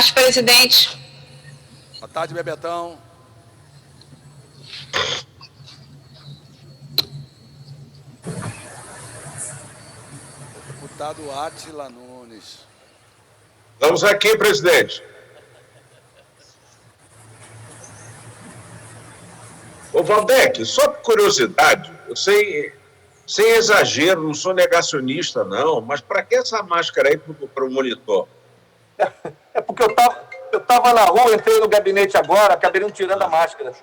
tarde, presidente. Boa tarde, Bebetão. Deputado Átila Nunes. Estamos aqui, presidente. Ô, Valdec, só por curiosidade, eu sei, sem exagero, não sou negacionista, não, mas para que essa máscara aí para o monitor? É porque eu tava na rua, entrei no gabinete agora, acabei não tirando a máscara.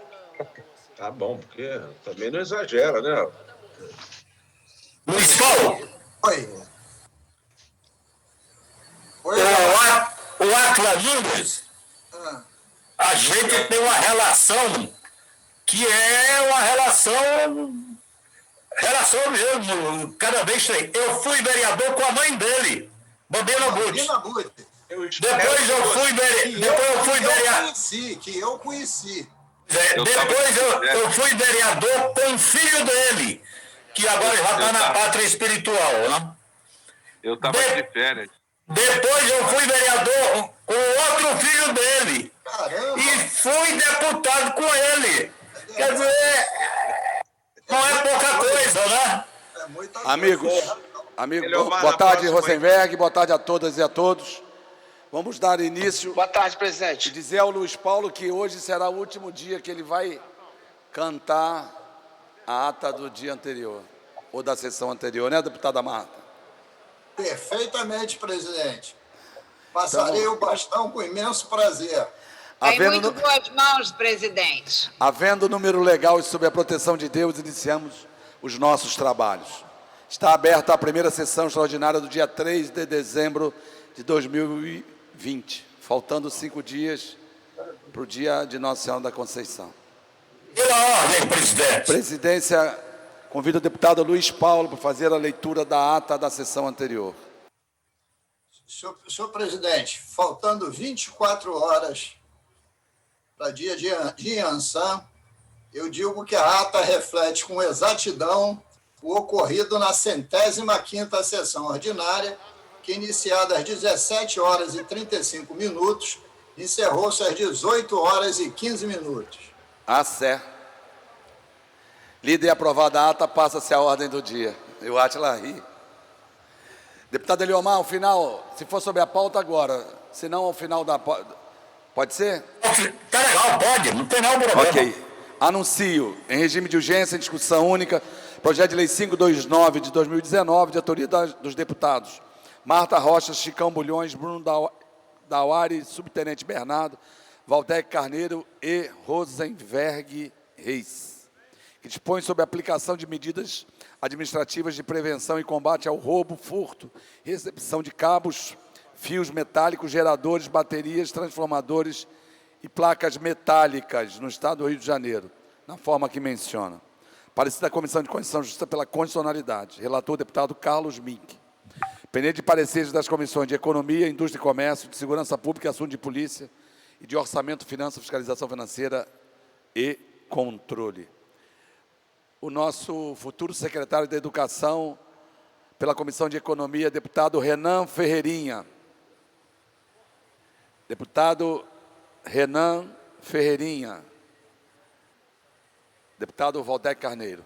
Tá bom, porque também não exagera, né? Luiz Paulo. Oi. O Átila Nunes, a gente tem uma relação que é uma relação mesmo, cada vez tem. Eu fui vereador com a mãe dele, Bambina Butti. Depois eu fui vereador. Que eu conheci. Depois eu fui vereador com o filho dele, que agora já está na pátria espiritual, né? Eu estava de férias. Depois eu fui vereador com outro filho dele. Caramba. E fui deputado com ele. Quer dizer, não é pouca coisa, né? É muita Amigos, boa tarde, Rosenberg, boa tarde a todas e a todos. Vamos dar início. Boa tarde, presidente. E dizer ao Luiz Paulo que hoje será o último dia que ele vai cantar a ata do dia anterior, ou da sessão anterior, né, deputada Marta? Perfeitamente, presidente. Passarei o bastão com imenso prazer. Em muito boas mãos, presidente. Havendo número legal e sob a proteção de Deus, iniciamos os nossos trabalhos. Está aberta a primeira sessão extraordinária do dia 3 de dezembro de 2020, faltando 5 dias para o dia de Nossa Senhora da Conceição. Pela ordem, presidente. Presidência convida o deputado Luiz Paulo para fazer a leitura da ata da sessão anterior. Senhor presidente, faltando 24 horas para dia de Iansã, eu digo que a ata reflete com exatidão o ocorrido na 105ª sessão ordinária, que, iniciada às 17 horas e 35 minutos, encerrou-se às 18 horas e 15 minutos. Sé. Lida e aprovada a ata, passa-se a ordem do dia. Eu Átila ri. Deputado Eliomar, ao final, se for sobre a pauta agora, se não ao final da pauta, pode ser? Tá legal, pode, não tem nenhum problema. Ok. Anuncio, em regime de urgência, em discussão única, projeto de lei 529 de 2019, de autoria dos deputados Marta Rocha, Chicão Bulhões, Bruno Dauari, Subtenente Bernardo, Valdec Carneiro e Rosenberg Reis, que dispõe sobre a aplicação de medidas administrativas de prevenção e combate ao roubo, furto, recepção de cabos, fios metálicos, geradores, baterias, transformadores e placas metálicas no Estado do Rio de Janeiro, na forma que menciona. Parecer da Comissão de Constituição e Justiça pela constitucionalidade. Relator, deputado Carlos Mink. Pendente de pareceres das comissões de Economia, Indústria e Comércio, de Segurança Pública, Assunto de Polícia e de Orçamento, Finanças, Fiscalização Financeira e Controle. O nosso futuro secretário de Educação, pela Comissão de Economia, deputado Renan Ferreirinha. Deputado Renan Ferreirinha. Deputado Valdec Carneiro.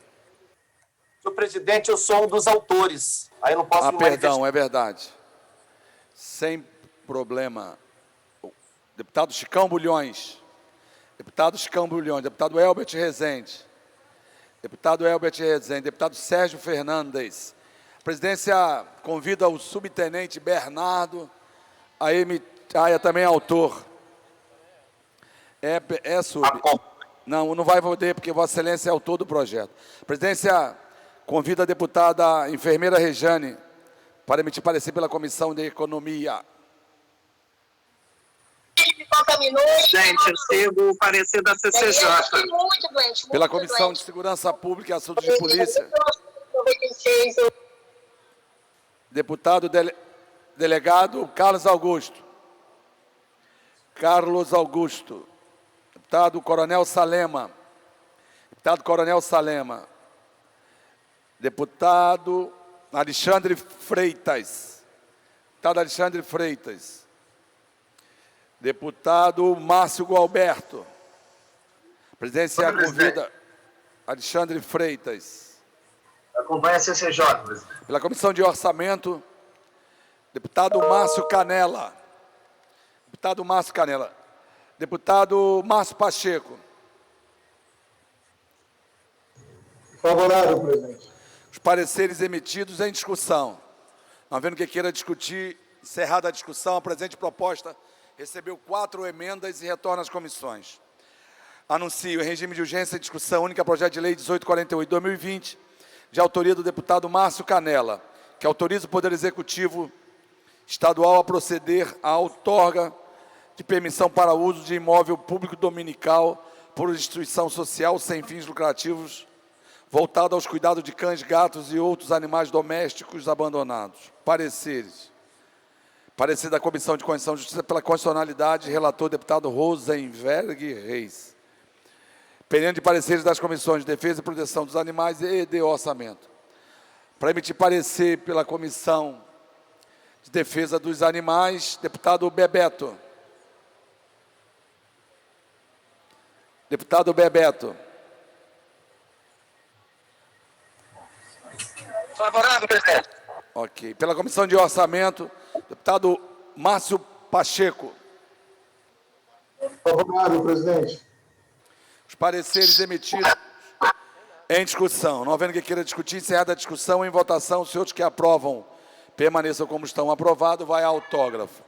Senhor presidente, eu sou um dos autores. Aí eu não posso perdão, é verdade. Sem problema. Deputado Chicão Bulhões. Deputado Chicão Bulhões. Deputado Elbert Rezende. Deputado Elbert Rezende. Deputado Sérgio Fernandes. A presidência convida o subtenente Bernardo a também é autor. Não vai poder, porque Vossa Excelência é autor do projeto. A presidência convida a deputada enfermeira Rejane para emitir parecer pela Comissão de Economia. Gente, eu sigo o parecer da CCJ. Pela Comissão de Segurança Pública e Assuntos de Polícia. Deputado delegado Carlos Augusto. Carlos Augusto. Deputado Coronel Salema. Deputado Coronel Salema. Deputado Alexandre Freitas. Deputado Alexandre Freitas. Deputado Márcio Gualberto. A presidência convida Alexandre Freitas. Acompanha a CCJ, presidente. Pela Comissão de Orçamento, deputado Márcio Canela. Deputado Márcio Canela. Deputado Márcio Pacheco. Favorável, presidente. Os pareceres emitidos em discussão. Não havendo que queira discutir, encerrada a discussão, a presente proposta recebeu 4 emendas e retorna às comissões. Anuncio em regime de urgência em discussão única projeto de lei 1848/2020, de autoria do deputado Márcio Canela, que autoriza o Poder Executivo Estadual a proceder à outorga de permissão para uso de imóvel público dominical por instituição social sem fins lucrativos, voltado aos cuidados de cães, gatos e outros animais domésticos abandonados. Pareceres. Parecer da Comissão de Constituição e Justiça pela Constitucionalidade, relator deputado Rosenberg Reis. Pendente de pareceres das Comissões de Defesa e Proteção dos Animais e de Orçamento. Para emitir parecer pela Comissão de Defesa dos Animais, deputado Bebeto. Deputado Bebeto. Favorável, presidente. Ok. Pela Comissão de Orçamento, deputado Márcio Pacheco. Favorável, presidente. Os pareceres emitidos em discussão. Não havendo que queira discutir, encerrada a discussão, em votação, os senhores que aprovam permaneçam como estão. Aprovado, vai a autógrafo.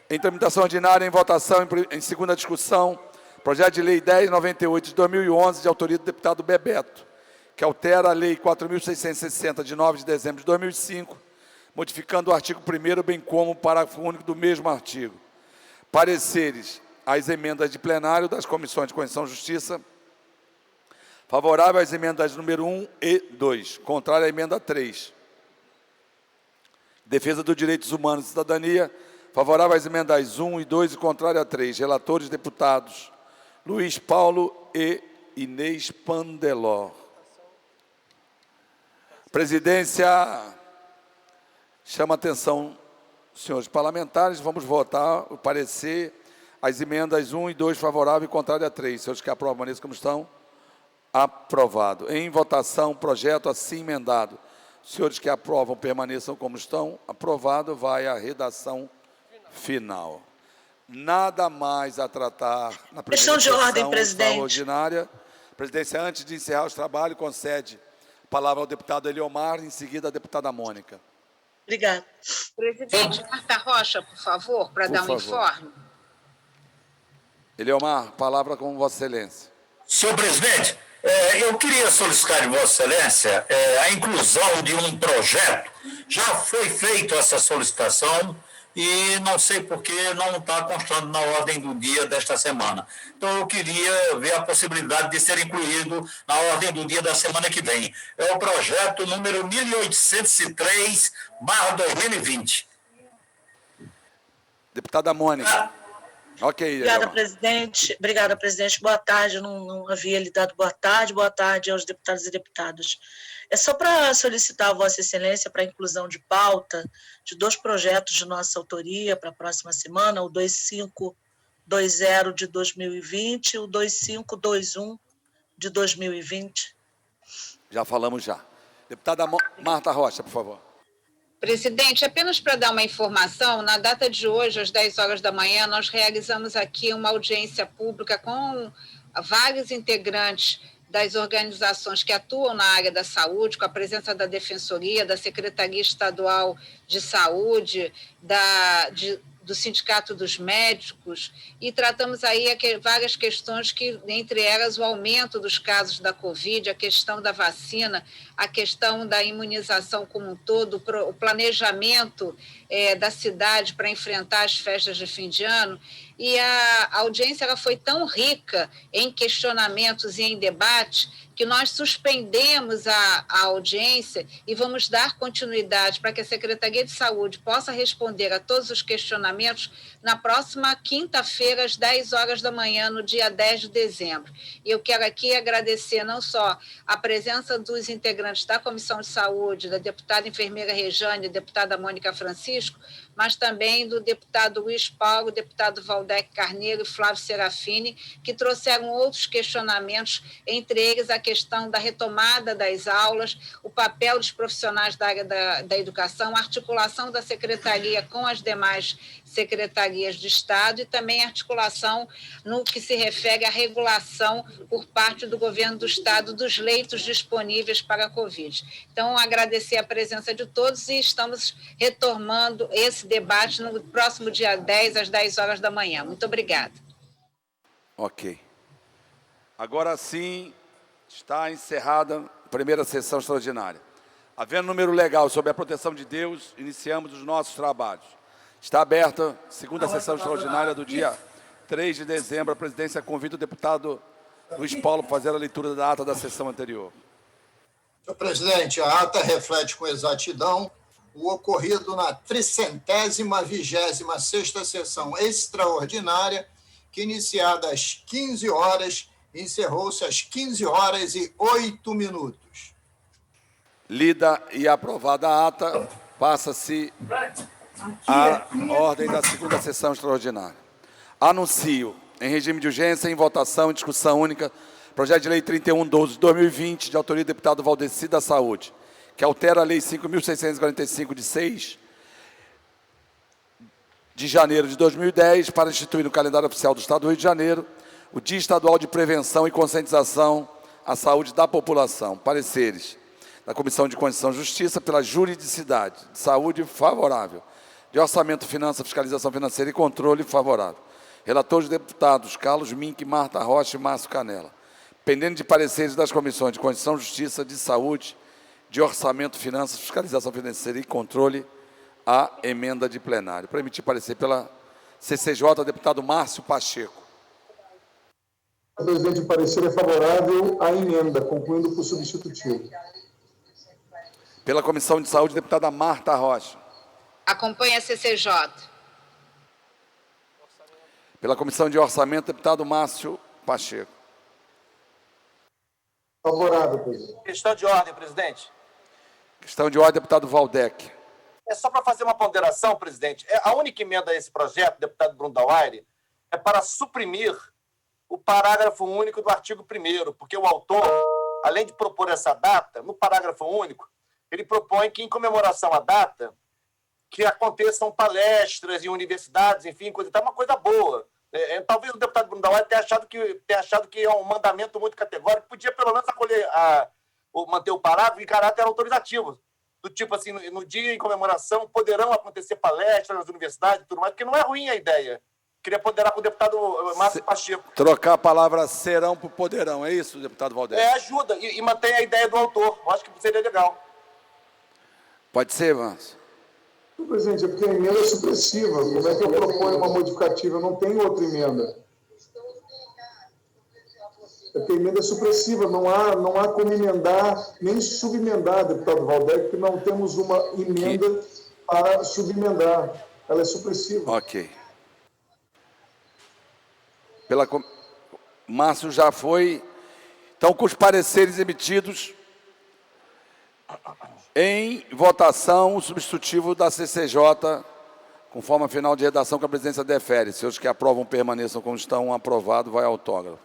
Em tramitação ordinária, em votação, em segunda discussão, projeto de lei 1098 de 2011, de autoria do deputado Bebeto, que altera a lei 4.660, de 9 de dezembro de 2005, modificando o artigo 1º, bem como o parágrafo único do mesmo artigo. Pareceres às emendas de plenário das Comissões de Constituição e Justiça. Favorável às emendas número 1 e 2. Contrário à emenda 3. Defesa dos Direitos Humanos e Cidadania. Favorável às emendas 1 e 2 e contrário a 3. Relatores, deputados Luiz Paulo e Inês Pandeló. Presidência chama a atenção, senhores parlamentares. Vamos votar o parecer, as emendas 1 e 2 favorável e contrário a 3. Senhores que aprovam, permaneçam como estão. Aprovado. Em votação, projeto assim emendado. Senhores que aprovam, permaneçam como estão. Aprovado, vai a redação final. Nada mais a tratar na Questão de ordem, sessão presidente. ordinária. Presidência, antes de encerrar os trabalhos, concede a palavra ao deputado Eliomar, em seguida a deputada Mônica. Obrigada. Presidente, Marta Rocha, por favor, para dar um informe. Eliomar, palavra com Vossa Excelência. Senhor presidente, eu queria solicitar de Vossa Excelência a inclusão de um projeto. Já foi feita essa solicitação e não sei por que não está constando na ordem do dia desta semana. Então, eu queria ver a possibilidade de ser incluído na ordem do dia da semana que vem. É o projeto número 1803/2020. Deputada Mônica. Ok. Obrigada, presidente. Obrigada, presidente. Boa tarde. Eu não havia lhe dado boa tarde aos deputados e deputadas. É só para solicitar a Vossa Excelência para a inclusão de pauta de 2 projetos de nossa autoria para a próxima semana, o 2520 de 2020 e o 2521 de 2020. Já falamos já. Deputada Marta Rocha, por favor. Presidente, apenas para dar uma informação, na data de hoje, às 10 horas da manhã, nós realizamos aqui uma audiência pública com vários integrantes das organizações que atuam na área da saúde, com a presença da Defensoria, da Secretaria Estadual de Saúde, do Sindicato dos Médicos, e tratamos aí várias questões que, entre elas, o aumento dos casos da Covid, a questão da vacina, a questão da imunização como um todo, o planejamento da cidade para enfrentar as festas de fim de ano. E a audiência ela foi tão rica em questionamentos e em debate que nós suspendemos a audiência e vamos dar continuidade para que a Secretaria de Saúde possa responder a todos os questionamentos na próxima quinta-feira, às 10 horas da manhã, no dia 10 de dezembro. E eu quero aqui agradecer não só a presença dos integrantes da Comissão de Saúde, da deputada enfermeira Rejane, da deputada Mônica Francisco, mas também do deputado Luiz Paulo, deputado Valdec Carneiro e Flávio Serafini, que trouxeram outros questionamentos, entre eles a questão da retomada das aulas, o papel dos profissionais da área da educação, a articulação da secretaria com as demais secretarias de Estado e também a articulação no que se refere à regulação por parte do governo do Estado dos leitos disponíveis para a Covid. Então, agradecer a presença de todos e estamos retomando esse debate no próximo dia 10, às 10 horas da manhã. Muito obrigada. Ok. Agora sim, está encerrada a primeira sessão extraordinária. Havendo número legal sobre a proteção de Deus, iniciamos os nossos trabalhos. Está aberta a segunda sessão extraordinária do dia 3 de dezembro. A presidência convida o deputado Luiz Paulo para fazer a leitura da ata da sessão anterior. Senhor presidente, a ata reflete com exatidão o ocorrido na 326ª sessão extraordinária, que iniciada às 15 horas, encerrou-se às 15h08. Lida e aprovada a ata, passa-se a ordem da segunda sessão extraordinária. Anuncio, em regime de urgência, em votação e discussão única, projeto de lei 3112 de 2020, de autoria do deputado Valdeci da Saúde, que altera a lei 5.645 de 6 de janeiro de 2010 para instituir no calendário oficial do Estado do Rio de Janeiro o Dia Estadual de Prevenção e Conscientização à Saúde da População. Pareceres da Comissão de Constituição e Justiça pela Juridicidade, de Saúde favorável, de Orçamento, Finanças, Fiscalização Financeira e Controle favorável. Relatores deputados Carlos Mink, Marta Rocha e Márcio Canela. Pendendo de pareceres das Comissões de Constituição, Justiça, de Saúde, de Orçamento, Finanças, Fiscalização Financeira e Controle, a emenda de plenário. Para emitir parecer pela CCJ, deputado Márcio Pacheco. Senhor presidente, o parecer é favorável à emenda, concluindo por substitutivo. Pela Comissão de Saúde, deputada Marta Rocha. Acompanhe a CCJ. Pela Comissão de Orçamento, deputado Márcio Pacheco. Favorável, presidente. Questão de ordem, presidente. Questão de ordem, deputado Valdec. É só para fazer uma ponderação, presidente. A única emenda a esse projeto, deputado Bruno Dauaire, é para suprimir o parágrafo único do artigo 1º, porque o autor, além de propor essa data, no parágrafo único, ele propõe que, em comemoração à data, que aconteçam palestras em universidades, enfim, coisa, tá uma coisa boa. Talvez o deputado Bruno Dauaire tenha achado que é um mandamento muito categórico, podia pelo menos manter o parágrafo em caráter autorizativo, do tipo assim, no dia em comemoração poderão acontecer palestras nas universidades e tudo mais, porque não é ruim a ideia. Queria ponderar com o deputado Márcio Pacheco. Trocar a palavra serão por poderão, é isso, deputado Valdec? Ajuda e mantém a ideia do autor. Eu acho que seria legal. Pode ser, Márcio. Senhor presidente, é porque a emenda é supressiva. Como é que eu proponho uma modificativa? Eu não tenho outra emenda. É porque a emenda é supressiva, não há como emendar, nem subemendar, deputado Valdec, porque não temos uma emenda para subemendar. Ela é supressiva. Ok. Márcio já foi. Então, com os pareceres emitidos, em votação, o substitutivo da CCJ, com forma final de redação que a presidência defere. Se os que aprovam permaneçam como estão, aprovado, vai ao autógrafo.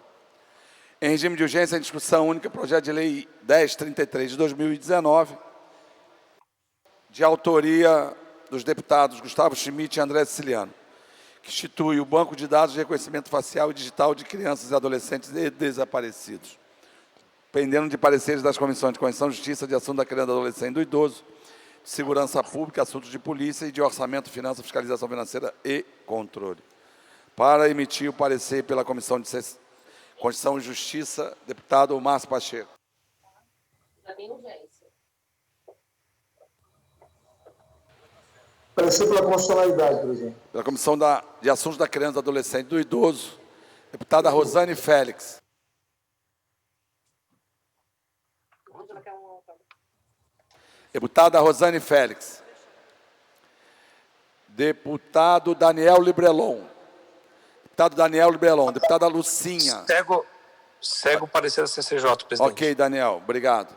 Em regime de urgência, em discussão única, projeto de lei 1033 de 2019, de autoria dos deputados Gustavo Schmidt e André Siciliano, que institui o Banco de Dados de Reconhecimento Facial e Digital de Crianças e Adolescentes e Desaparecidos. Pendendo de pareceres das Comissões de Constituição, Justiça, de Assunto da Criança, do Adolescente e do Idoso, de Segurança Pública, Assuntos de Polícia e de Orçamento, Finanças, Fiscalização Financeira e Controle. Para emitir o parecer pela Comissão de Constituição e Justiça, deputado Márcio Pacheco. Parecer pela constitucionalidade, presidente. Pela Comissão de Assuntos da Criança, do Adolescente e do Idoso, deputada Rosane Félix. Deputada Rosane Félix. Deputado Daniel Librelon. Deputado Daniel Librelon. Deputada Lucinha. Segue o parecer da CCJ, presidente. Ok, Daniel, obrigado.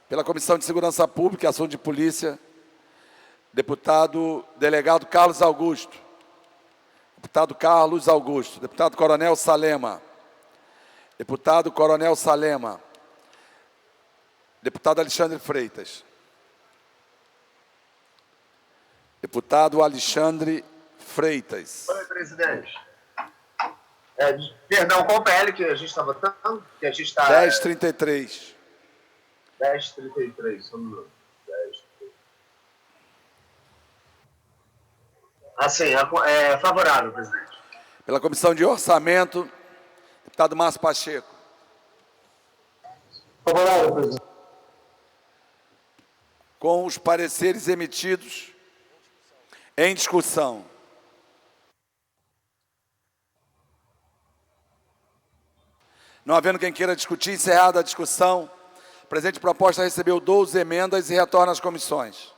Pela Comissão de Segurança Pública e Assunto de Polícia, Deputado delegado Carlos Augusto. Deputado Carlos Augusto. Deputado Coronel Salema. Deputado Coronel Salema. Deputado Alexandre Freitas. Deputado Alexandre Freitas. Oi, presidente. Perdão, qual PL que a gente está votando? Que a gente está... 1033. 1033, vamos lá. 10. Assim, é favorável, presidente. Pela Comissão de Orçamento, deputado Márcio Pacheco. Favorável, presidente. Com os pareceres emitidos em discussão. Não havendo quem queira discutir, encerrada a discussão, a presente proposta recebeu 12 emendas e retorna às comissões.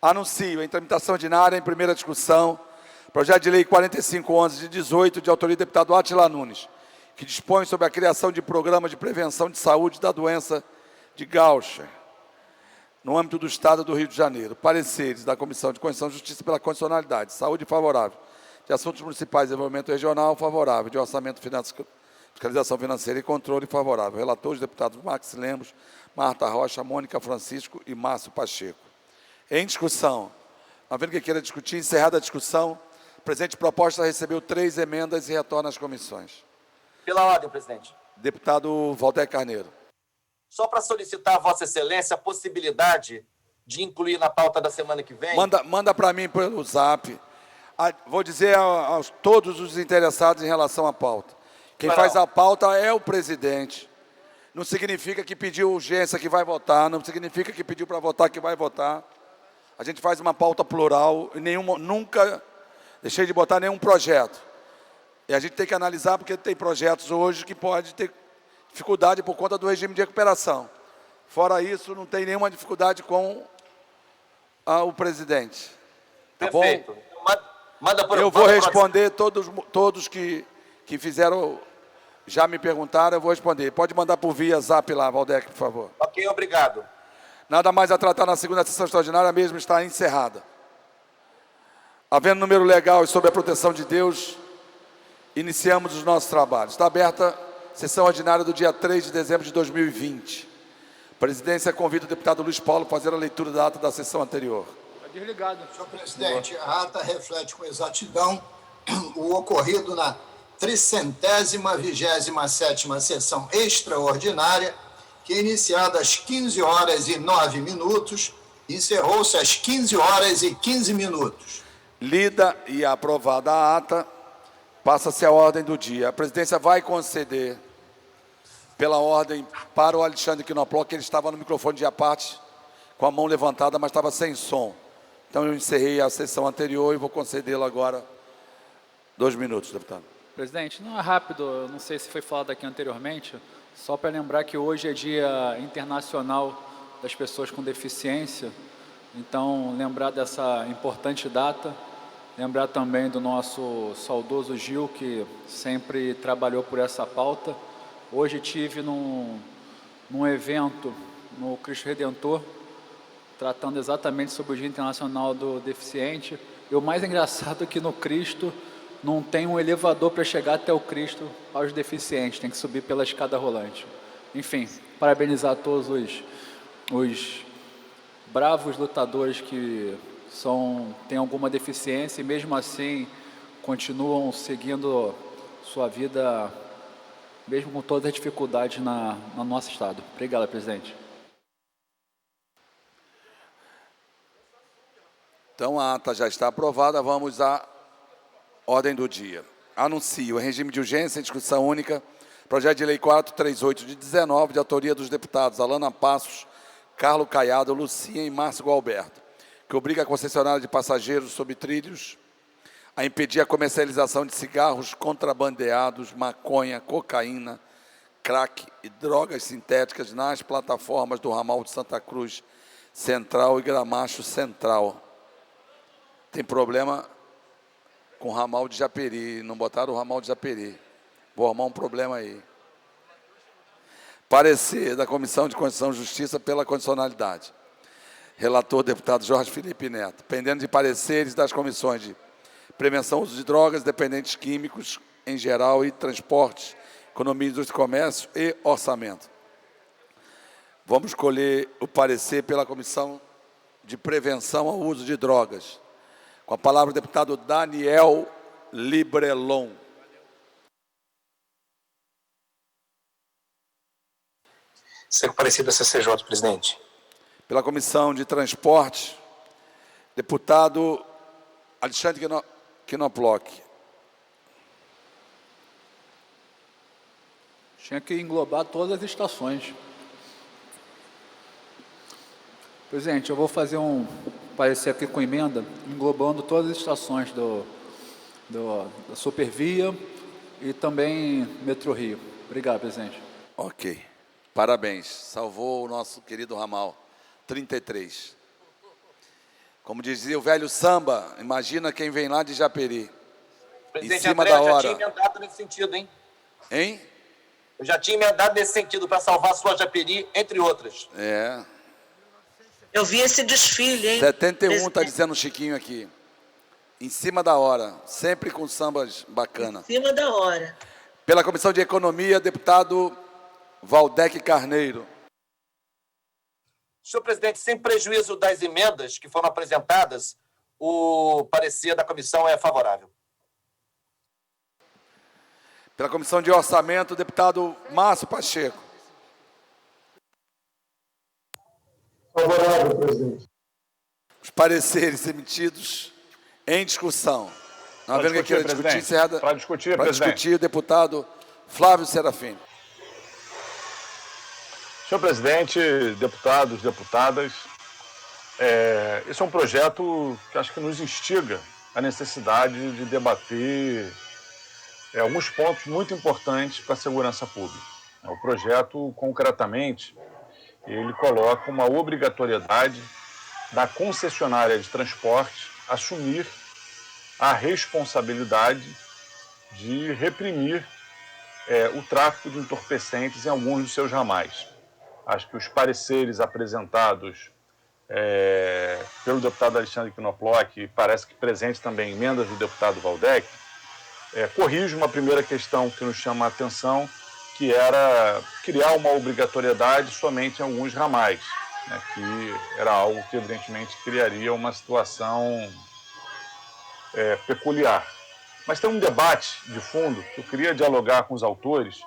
Anuncio em tramitação ordinária, em primeira discussão, projeto de lei 4511 de 18, de autoria do deputado Átila Nunes, que dispõe sobre a criação de programas de prevenção de saúde da doença de Gaucher, no âmbito do Estado do Rio de Janeiro. Pareceres da Comissão de Constituição e Justiça pela condicionalidade. Saúde, favorável. De Assuntos Municipais e Desenvolvimento Regional, favorável. De Orçamento, Fiscalização Financeira e Controle, favorável. Relatores, deputados Max Lemos, Marta Rocha, Mônica Francisco e Márcio Pacheco. Em discussão. Não havendo quem queira discutir, encerrada a discussão, a presente proposta recebeu 3 emendas e retorna às comissões. Pela ordem, presidente. Deputado Valdec Carneiro. Só para solicitar a Vossa Excelência a possibilidade de incluir na pauta da semana que vem. Manda para mim pelo zap. Vou dizer a todos os interessados em relação à pauta. Quem faz a pauta é o presidente. Não significa que pediu urgência que vai votar, não significa que pediu para votar que vai votar. A gente faz uma pauta plural, e nunca deixei de botar nenhum projeto. E a gente tem que analisar, porque tem projetos hoje que pode ter dificuldade por conta do regime de recuperação. Fora isso, não tem nenhuma dificuldade com o presidente. Tá Perfeito. Bom? Eu vou responder todos que fizeram, já me perguntaram, eu vou responder. Pode mandar por via zap lá, Valdec, por favor. Ok, obrigado. Nada mais a tratar na segunda sessão extraordinária, a mesma está encerrada. Havendo número legal e sob a proteção de Deus, iniciamos os nossos trabalhos. Está aberta a sessão ordinária do dia 3 de dezembro de 2020. A presidência convida o deputado Luiz Paulo a fazer a leitura da ata da sessão anterior. Desligado. Senhor presidente, a ata reflete com exatidão o ocorrido na 327ª sessão extraordinária, que iniciada às 15h09, encerrou-se às 15h15. Lida e aprovada a ata, passa-se a ordem do dia. A presidência vai conceder, pela ordem, para o Alexandre Quinoplo, que ele estava no microfone de parte, com a mão levantada, mas estava sem som. Então, eu encerrei a sessão anterior e vou concedê-lo agora 2 minutos, deputado. Presidente, não é rápido, eu não sei se foi falado aqui anteriormente, só para lembrar que hoje é Dia Internacional das Pessoas com Deficiência, então, lembrar dessa importante data, lembrar também do nosso saudoso Gil, que sempre trabalhou por essa pauta. Hoje estive num evento no Cristo Redentor, tratando exatamente sobre o Dia Internacional do Deficiente. E o mais engraçado é que no Cristo não tem um elevador para chegar até o Cristo aos deficientes, tem que subir pela escada rolante. Enfim, parabenizar todos os bravos lutadores que têm alguma deficiência e mesmo assim continuam seguindo sua vida, mesmo com todas as dificuldades no nosso estado. Obrigado, presidente. Então, a ata já está aprovada, vamos à ordem do dia. Anuncio em regime de urgência, em discussão única, projeto de lei 438 de 19, de autoria dos deputados Alana Passos, Carlos Caiado, Lucinha e Márcio Gualberto, que obriga a concessionária de passageiros sob trilhos a impedir a comercialização de cigarros contrabandeados, maconha, cocaína, crack e drogas sintéticas nas plataformas do ramal de Santa Cruz Central e Gramacho Central. Tem problema com o ramal de Japeri, não botaram o ramal de Japeri. Vou arrumar um problema aí. Parecer da Comissão de Constituição e Justiça pela condicionalidade. Relator, deputado Jorge Felipe Neto. Pendendo de pareceres das comissões de prevenção ao uso de drogas, dependentes químicos em geral e transportes, economia, indústria e comércio e orçamento. Vamos escolher o parecer pela comissão de prevenção ao uso de drogas. Com a palavra o deputado Daniel Librelon. Segue parecido da CCJ, presidente. Pela comissão de transporte, deputado Alexandre Knoploch. Tinha que englobar todas as estações. Presidente, eu vou fazer um parecer aqui com emenda, englobando todas as estações da Supervia e também Metro Rio. Obrigado, presidente. Ok. Parabéns. Salvou o nosso querido ramal 33. Como dizia o velho samba, imagina quem vem lá de Japeri. Presidente Em cima André, da eu já hora. tinha emendado nesse sentido, hein? Hein? Eu já tinha emendado nesse sentido para salvar a sua Japeri, entre outras. É. Eu vi esse desfile, hein? 71 está dizendo o Chiquinho aqui. Em cima da hora. Sempre com sambas bacana. Em cima da hora. Pela Comissão de Economia, deputado Valdec Carneiro. Senhor presidente, sem prejuízo das emendas que foram apresentadas, o parecer da comissão é favorável. Pela Comissão de Orçamento, deputado Márcio Pacheco. Favorável, presidente. Os pareceres emitidos em discussão. Não havendo quem queira discutir, encerrada. Para discutir, Para presidente. discutir, o deputado Flávio Serafim. Senhor presidente, deputados, deputadas, esse é um projeto que acho que nos instiga a necessidade de debater alguns pontos muito importantes para a segurança pública. O projeto, concretamente, ele coloca uma obrigatoriedade da concessionária de transporte assumir a responsabilidade de reprimir o tráfico de entorpecentes em alguns dos seus ramais. Acho que os pareceres apresentados pelo deputado Alexandre Knoploch, parece que presente também emendas do deputado Valdec, corrige uma primeira questão que nos chama a atenção, que era criar uma obrigatoriedade somente em alguns ramais, né, que era algo que evidentemente criaria uma situação peculiar. Mas tem um debate de fundo que eu queria dialogar com os autores,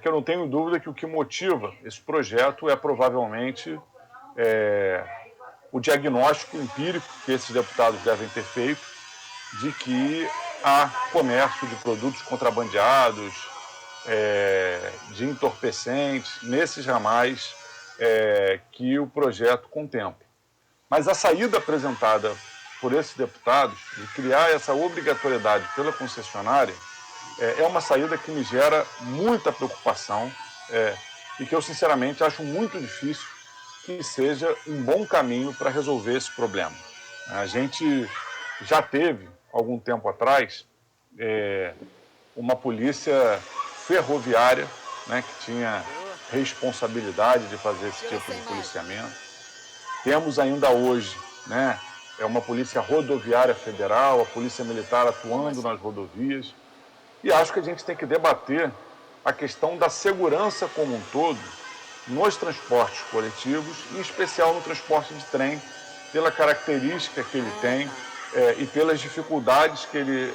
que eu não tenho dúvida que o que motiva esse projeto é provavelmente o diagnóstico empírico que esses deputados devem ter feito de que há comércio de produtos contrabandeados, de entorpecentes, nesses ramais que o projeto contempla. Mas a saída apresentada por esses deputados de criar essa obrigatoriedade pela concessionária é uma saída que me gera muita preocupação e que eu, sinceramente, acho muito difícil que seja um bom caminho para resolver esse problema. A gente já teve, algum tempo atrás, uma polícia ferroviária, né, que tinha responsabilidade de fazer esse tipo de policiamento. Temos ainda hoje, né, uma polícia rodoviária federal, a polícia militar atuando nas rodovias. E acho que a gente tem que debater a questão da segurança como um todo nos transportes coletivos, em especial no transporte de trem, pela característica que ele tem e pelas dificuldades que ele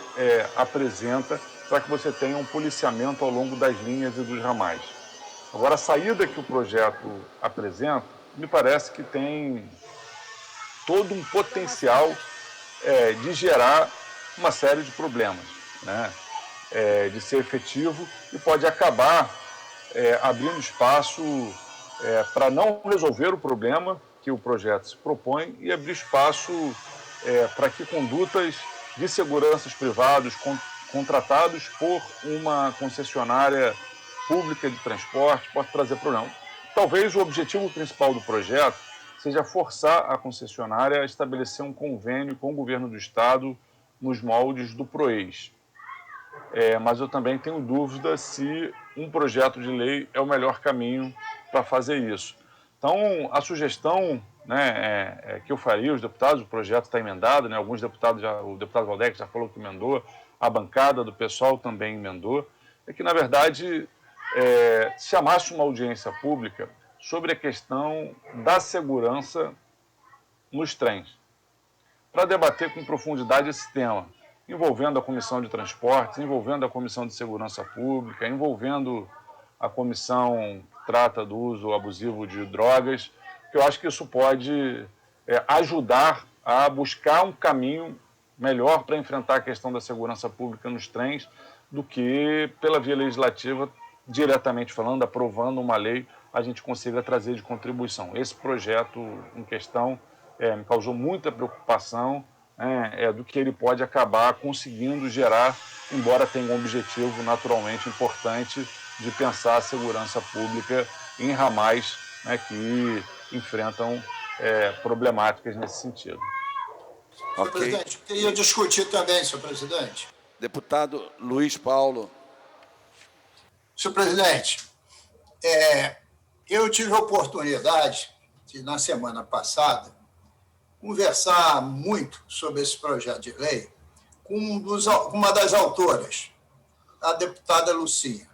apresenta para que você tenha um policiamento ao longo das linhas e dos ramais. Agora, a saída que o projeto apresenta, me parece que tem todo um potencial de gerar uma série de problemas, né? De ser efetivo e pode acabar abrindo espaço para não resolver o problema que o projeto se propõe e abrir espaço para que condutas de seguranças privados contratados por uma concessionária pública de transporte possam trazer problema. Talvez o objetivo principal do projeto seja forçar a concessionária a estabelecer um convênio com o governo do Estado nos moldes do PROEIS. Mas eu também tenho dúvida se um projeto de lei é o melhor caminho para fazer isso. Então, a sugestão né, que eu faria, os deputados, o projeto está emendado, né, alguns deputados, o deputado Valdec já falou que emendou, a bancada do pessoal também emendou, é que, na verdade, chamasse uma audiência pública sobre a questão da segurança nos trens, para debater com profundidade esse tema, envolvendo a Comissão de Transportes, envolvendo a Comissão de Segurança Pública, envolvendo a comissão que trata do uso abusivo de drogas, que eu acho que isso pode ajudar a buscar um caminho melhor para enfrentar a questão da segurança pública nos trens do que pela via legislativa, diretamente falando, aprovando uma lei, a gente consiga trazer de contribuição. Esse projeto em questão me causou muita preocupação, do que ele pode acabar conseguindo gerar, embora tenha um objetivo naturalmente importante de pensar a segurança pública em ramais, né, que enfrentam problemáticas nesse sentido. Senhor presidente, queria discutir também, senhor presidente. Deputado Luiz Paulo. Senhor presidente, eu tive a oportunidade de, na semana passada, conversar muito sobre esse projeto de lei com uma das autoras, a deputada Lucinha,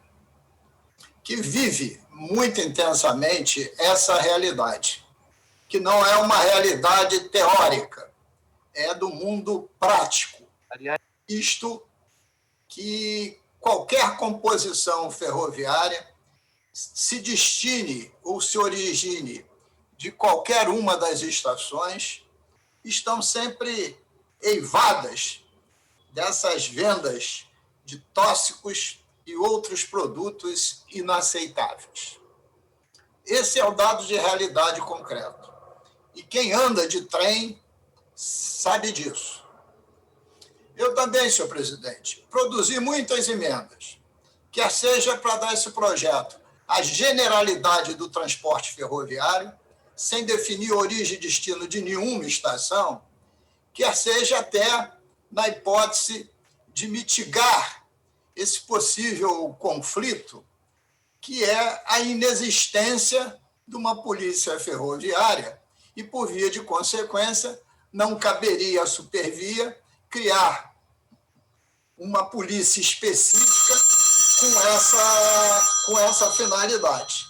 que vive muito intensamente essa realidade, que não é uma realidade teórica, é do mundo prático. Isto que qualquer composição ferroviária se destine ou se origine de qualquer uma das estações, estão sempre eivadas dessas vendas de tóxicos e outros produtos inaceitáveis. Esse é o dado de realidade concreto. E quem anda de trem sabe disso. Eu também, senhor presidente, produzi muitas emendas, quer seja para dar esse projeto a generalidade do transporte ferroviário, sem definir origem e destino de nenhuma estação, quer seja até na hipótese de mitigar esse possível conflito, que é a inexistência de uma polícia ferroviária e, por via de consequência, não caberia à Supervia criar uma polícia específica com essa finalidade.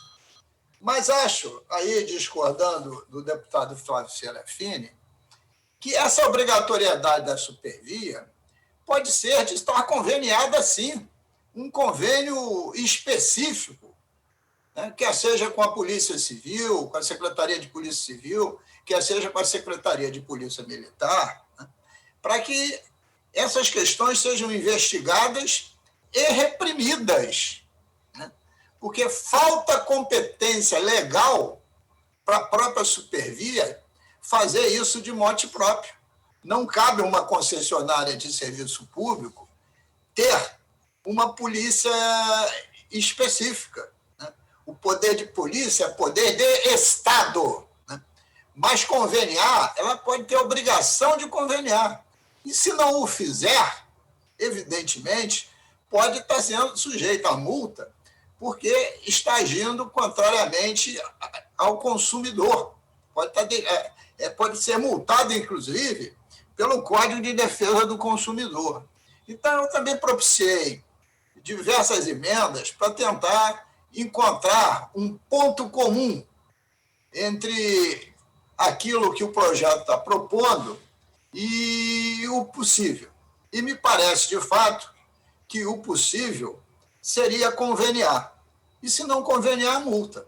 Mas acho, aí discordando do deputado Flávio Serafini, que essa obrigatoriedade da Supervia pode ser de estar conveniada, sim, um convênio específico, né, quer seja com a Polícia Civil, com a Secretaria de Polícia Civil, quer seja com a Secretaria de Polícia Militar, né, para que essas questões sejam investigadas e reprimidas, porque falta competência legal para a própria Supervia fazer isso de mote próprio. Não cabe uma concessionária de serviço público ter uma polícia específica, né? O poder de polícia é poder de Estado, né? Mas conveniar, ela pode ter obrigação de conveniar. E se não o fizer, evidentemente, pode estar sendo sujeita a multa, porque está agindo contrariamente ao consumidor. Pode ser multado, inclusive, pelo Código de Defesa do Consumidor. Então, eu também propiciei diversas emendas para tentar encontrar um ponto comum entre aquilo que o projeto está propondo e o possível. E me parece, de fato, que o possível seria conveniar. E se não conveniar, multa.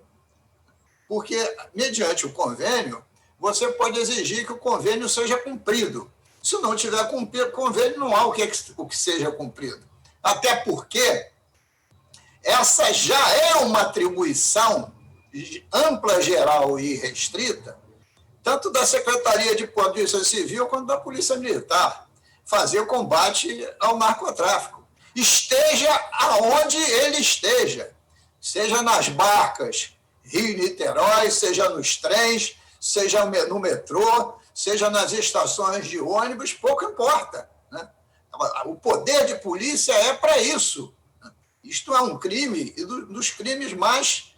Porque, mediante o convênio, você pode exigir que o convênio seja cumprido. Se não tiver convênio, não há o que seja cumprido. Até porque essa já é uma atribuição ampla, geral e restrita, tanto da Secretaria de Polícia Civil quanto da Polícia Militar, fazer o combate ao narcotráfico. Esteja aonde ele esteja, seja nas barcas Rio-Niterói, seja nos trens, seja no metrô, seja nas estações de ônibus, pouco importa, né? O poder de polícia é para isso. Isto é um crime, e dos crimes mais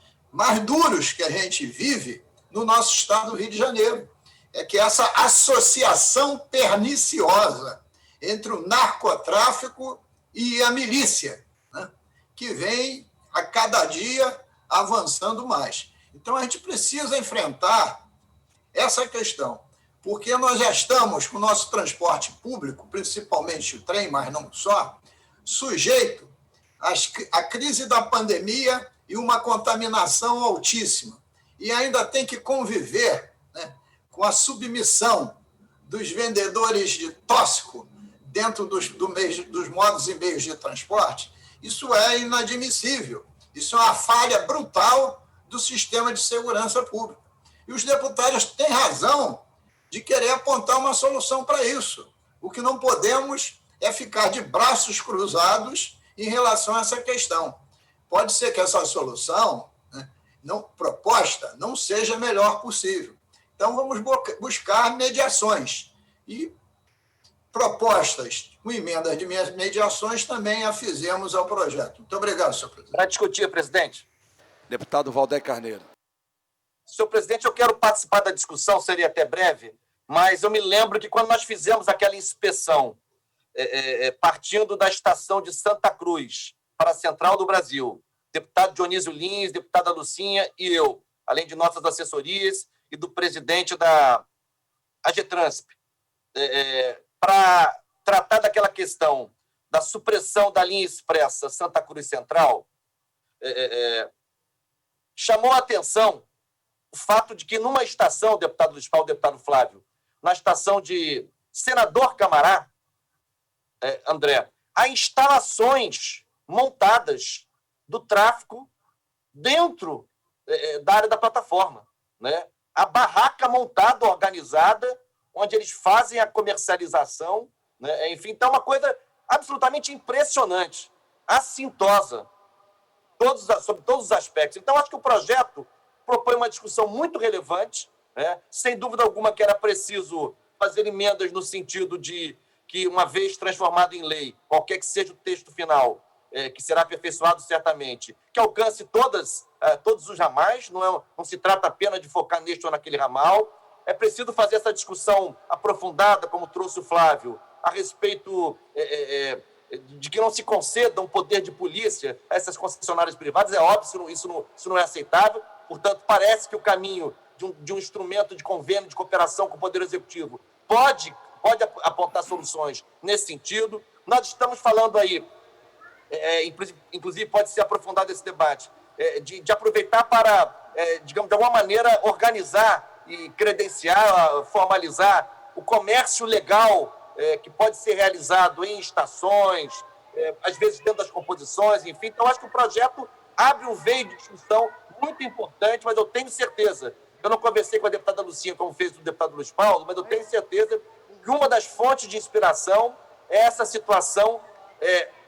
duros que a gente vive no nosso estado do Rio de Janeiro. É que essa associação perniciosa entre o narcotráfico e a milícia, né, que vem a cada dia avançando mais. Então, a gente precisa enfrentar essa questão, porque nós já estamos com o nosso transporte público, principalmente o trem, mas não só, sujeito à crise da pandemia e uma contaminação altíssima. E ainda tem que conviver, né, com a submissão dos vendedores de tóxico dentro dos modos e meios de transporte. Isso é inadmissível. Isso é uma falha brutal do sistema de segurança pública. E os deputados têm razão de querer apontar uma solução para isso. O que não podemos é ficar de braços cruzados em relação a essa questão. Pode ser que essa solução, né, proposta não seja a melhor possível. Então, vamos buscar mediações. E propostas com emendas de mediações também a fizemos ao projeto. Muito obrigado, senhor presidente. Para discutir, presidente. Deputado Valdec Carneiro. Senhor presidente, eu quero participar da discussão, seria até breve, mas eu me lembro que quando nós fizemos aquela inspeção, partindo da estação de Santa Cruz para a Central do Brasil, deputado Dionísio Lins, deputada Lucinha e eu, além de nossas assessorias e do presidente da AGETRANSP, para tratar daquela questão da supressão da linha expressa Santa Cruz Central, chamou a atenção o fato de que numa estação, deputado Luiz Paulo, deputado Flávio, na estação de Senador Camará, André, há instalações montadas do tráfico dentro da área da plataforma, né? A barraca montada, organizada, onde eles fazem a comercialização, né? Enfim, então é uma coisa absolutamente impressionante, assintosa, sobre todos os aspectos. Então, acho que o projeto propõe uma discussão muito relevante, né? Sem dúvida alguma que era preciso fazer emendas no sentido de que, uma vez transformado em lei, qualquer que seja o texto final, que será aperfeiçoado certamente, que alcance todos os ramais, não se trata apenas de focar neste ou naquele ramal. É preciso fazer essa discussão aprofundada, como trouxe o Flávio, a respeito de que não se conceda um poder de polícia a essas concessionárias privadas. É óbvio, isso não é aceitável. Portanto, parece que o caminho de um instrumento de convênio, de cooperação com o Poder Executivo pode apontar soluções nesse sentido. Nós estamos falando aí, inclusive pode ser aprofundado esse debate, de aproveitar para, digamos, de alguma maneira, organizar e credenciar, formalizar o comércio legal que pode ser realizado em estações, às vezes dentro das composições, enfim. Então, acho que o projeto abre um veio de discussão muito importante, mas eu tenho certeza, eu não conversei com a deputada Lucinha, como fez o deputado Luiz Paulo, mas eu tenho certeza que uma das fontes de inspiração é essa situação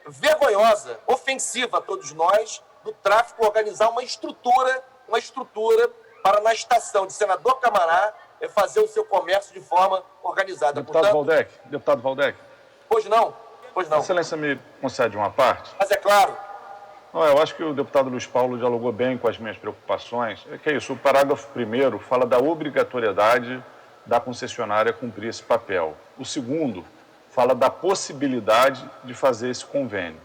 vergonhosa, ofensiva a todos nós, do tráfico organizar uma estrutura para, na estação de Senador Camará, fazer o seu comércio de forma organizada. Deputado Valdec. Pois não. Excelência me concede uma parte? Mas é claro. Não, eu acho que o deputado Luiz Paulo dialogou bem com as minhas preocupações. É que é isso, o parágrafo 1º fala da obrigatoriedade da concessionária cumprir esse papel. O 2º fala da possibilidade de fazer esse convênio.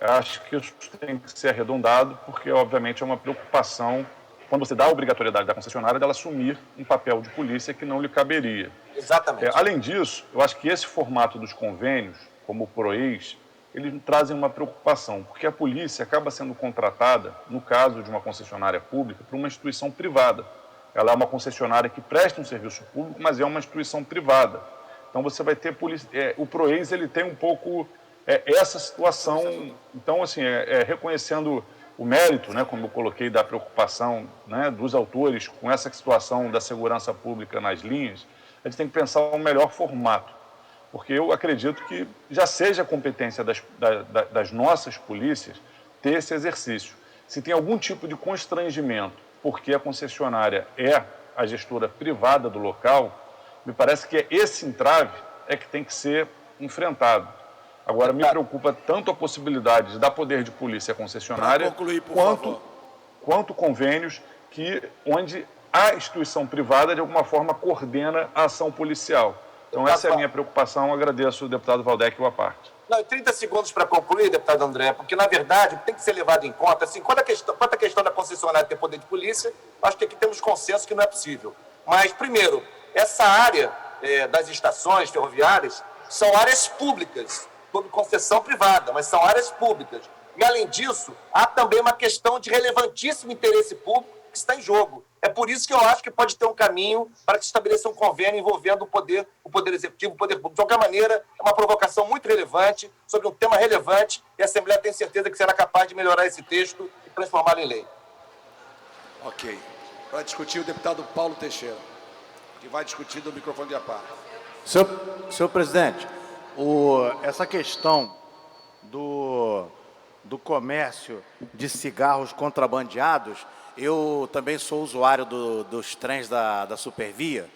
Eu acho que isso tem que ser arredondado, porque, obviamente, é uma preocupação, quando você dá a obrigatoriedade da concessionária, dela assumir um papel de polícia que não lhe caberia. Exatamente. Além disso, eu acho que esse formato dos convênios, como o PROEIS, eles trazem uma preocupação, porque a polícia acaba sendo contratada, no caso de uma concessionária pública, por uma instituição privada. Ela é uma concessionária que presta um serviço público, mas é uma instituição privada. Então, você vai ter polícia. O PROEIS, ele tem um pouco essa situação. Então, assim, reconhecendo o mérito, né, como eu coloquei, da preocupação, né, dos autores com essa situação da segurança pública nas linhas, a gente tem que pensar um melhor formato. Porque eu acredito que já seja competência das nossas polícias ter esse exercício. Se tem algum tipo de constrangimento, porque a concessionária é a gestora privada do local, me parece que esse entrave que tem que ser enfrentado. Agora, me preocupa tanto a possibilidade de dar poder de polícia à concessionária, quanto convênios onde a instituição privada, de alguma forma, coordena a ação policial. Então, essa é a minha preocupação. Agradeço o deputado Valdec à parte. Não, 30 segundos para concluir, deputado André, porque, na verdade, tem que ser levado em conta, assim, quanto à questão da concessionária ter poder de polícia, acho que aqui temos consenso que não é possível. Mas, primeiro, essa área das estações ferroviárias são áreas públicas, sob concessão privada, mas são áreas públicas. E, além disso, há também uma questão de relevantíssimo interesse público que está em jogo. É por isso que eu acho que pode ter um caminho para que se estabeleça um convênio envolvendo o poder executivo, o poder público. De qualquer maneira, é uma provocação muito relevante, sobre um tema relevante, e a Assembleia tem certeza que será capaz de melhorar esse texto e transformá-lo em lei. Ok. Para discutir, o deputado Paulo Teixeira, que vai discutir do microfone de parte. Senhor presidente, essa questão do comércio de cigarros contrabandeados, eu também sou usuário dos trens da Supervia,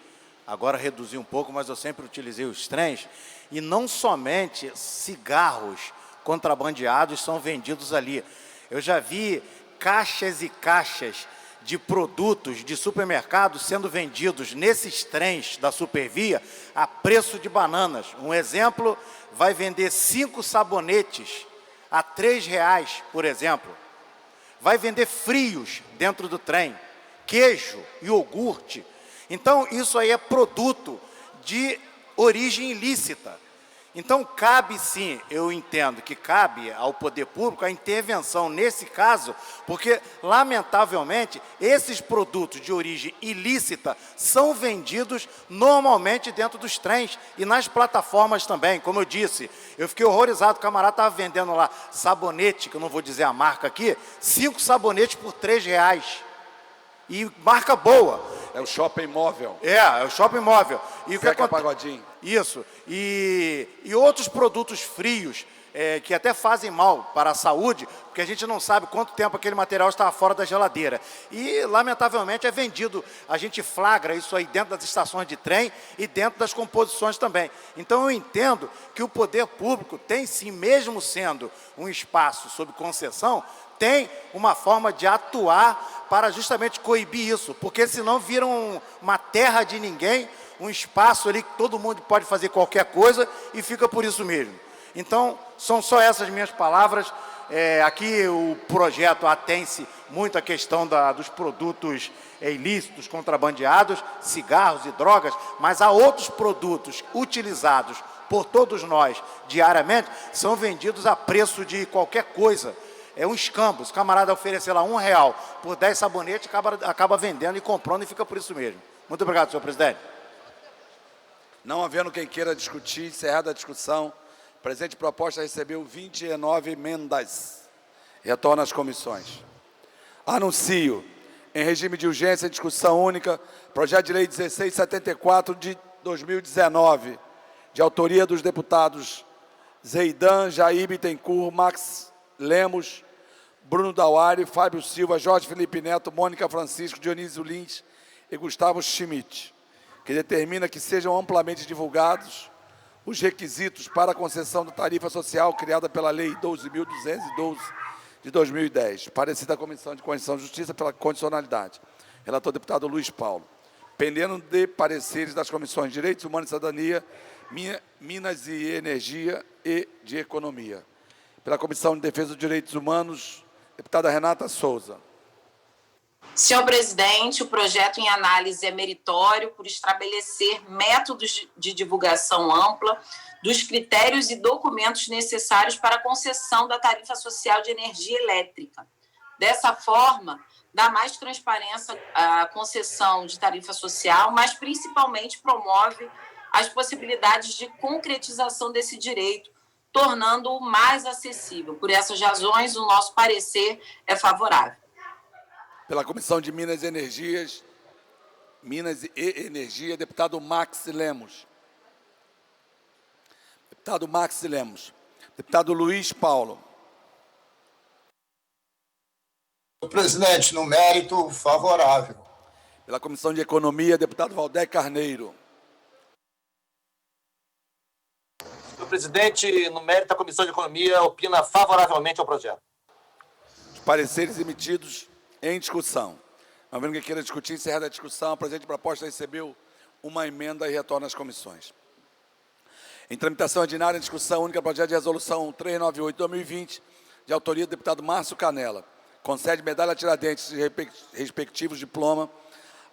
agora reduzi um pouco, mas eu sempre utilizei os trens, e não somente cigarros contrabandeados são vendidos ali. Eu já vi caixas e caixas de produtos de supermercados sendo vendidos nesses trens da Supervia a preço de bananas. Um exemplo, vai vender 5 sabonetes a R$3, por exemplo. Vai vender frios dentro do trem, queijo, iogurte. Então, isso aí é produto de origem ilícita. Então, cabe sim, eu entendo que cabe ao poder público a intervenção nesse caso, porque, lamentavelmente, esses produtos de origem ilícita são vendidos normalmente dentro dos trens e nas plataformas também. Como eu disse, eu fiquei horrorizado, o camarada estava vendendo lá sabonete, que eu não vou dizer a marca aqui, 5 sabonetes por R$3. E marca boa. É o Shopping Móvel. É o Shopping Móvel. E o que acontece? Pagodinho. Isso. E outros produtos frios, que até fazem mal para a saúde, porque a gente não sabe quanto tempo aquele material estava fora da geladeira. E, lamentavelmente, é vendido. A gente flagra isso aí dentro das estações de trem e dentro das composições também. Então, eu entendo que o poder público tem, sim, mesmo sendo um espaço sob concessão, tem uma forma de atuar para justamente coibir isso, porque senão vira uma terra de ninguém, um espaço ali que todo mundo pode fazer qualquer coisa e fica por isso mesmo. Então, são só essas minhas palavras. Aqui o projeto atém-se muito à questão dos produtos ilícitos, contrabandeados, cigarros e drogas, mas há outros produtos utilizados por todos nós diariamente, são vendidos a preço de qualquer coisa. É um escambo, se o camarada oferecer lá R$1 por 10 sabonetes, acaba vendendo e comprando e fica por isso mesmo. Muito obrigado, senhor presidente. Não havendo quem queira discutir, encerrada a discussão, a presente proposta recebeu 29 emendas. Retorna às comissões. Anuncio, em regime de urgência, em discussão única, projeto de lei 1674 de 2019, de autoria dos deputados Zeidan, Jair Bittencourt, Max Lemos, Bruno Dauari, Fábio Silva, Jorge Felipe Neto, Mônica Francisco, Dionísio Lins e Gustavo Schmidt, que determina que sejam amplamente divulgados os requisitos para a concessão da tarifa social criada pela Lei 12.212 de 2010, parecida à Comissão de Constituição e Justiça pela condicionalidade. Relator deputado Luiz Paulo. Pendendo de pareceres das Comissões de Direitos Humanos e Cidadania, Minas e Energia e de Economia. Pela Comissão de Defesa dos Direitos Humanos, deputada Renata Souza. Senhor presidente, o projeto em análise é meritório por estabelecer métodos de divulgação ampla dos critérios e documentos necessários para a concessão da tarifa social de energia elétrica. Dessa forma, dá mais transparência à concessão de tarifa social, mas principalmente promove as possibilidades de concretização desse direito, tornando-o mais acessível. Por essas razões, o nosso parecer é favorável. Pela Comissão de Minas e Energia, deputado Max Lemos. Deputado Max Lemos. Deputado Luiz Paulo. Presidente, no mérito, favorável. Pela Comissão de Economia, deputado Valdec Carneiro. Senhor presidente, no mérito, a Comissão de Economia opina favoravelmente ao projeto. Os pareceres emitidos em discussão. Não vendo que queira discutir, encerrada a discussão, a presente proposta recebeu uma emenda e retorna às comissões. Em tramitação ordinária, em discussão única, projeto de resolução 398/2020, de autoria do deputado Márcio Canela, concede medalha Tiradentes e respectivos diploma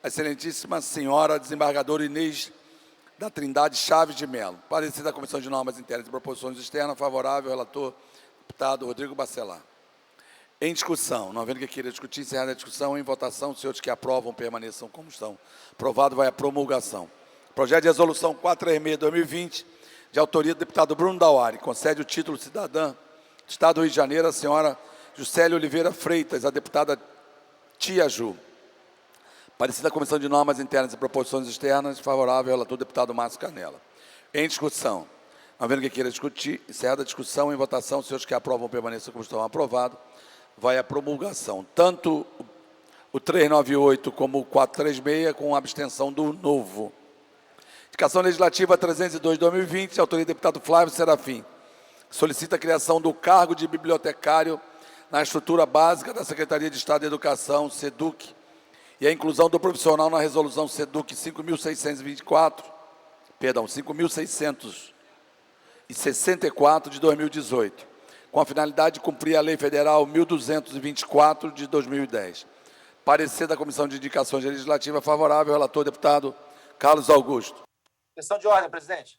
à excelentíssima senhora desembargadora Inês da Trindade Chaves de Mello. Parecer da Comissão de Normas Internas e Proposições Externas, favorável, relator, deputado Rodrigo Bacelar. Em discussão, não havendo que queira discutir, encerrada a discussão, em votação, os senhores que aprovam permaneçam como estão. Aprovado, vai à promulgação. Projeto de resolução 436/2020, de autoria do deputado Bruno Dauari, concede o título cidadã do Estado do Rio de Janeiro à senhora Juscelia Oliveira Freitas, a deputada Tia Ju. Parecida da Comissão de Normas Internas e Proposições Externas, favorável, relator deputado Márcio Canela. Em discussão, não havendo que queira discutir, encerrada a discussão, em votação, os senhores que aprovam permaneçam como estão. Aprovado, vai à promulgação. Tanto o 398 como o 436, com abstenção do novo. Indicação legislativa 302/2020, de autoria do deputado Flávio Serafim. Solicita a criação do cargo de bibliotecário na estrutura básica da Secretaria de Estado de Educação, SEDUC, e a inclusão do profissional na resolução SEDUC 5.664 de 2018, com a finalidade de cumprir a Lei Federal 1.224 de 2010. Parecer da Comissão de Indicações Legislativas favorável, relator deputado Carlos Augusto. Questão de ordem, presidente.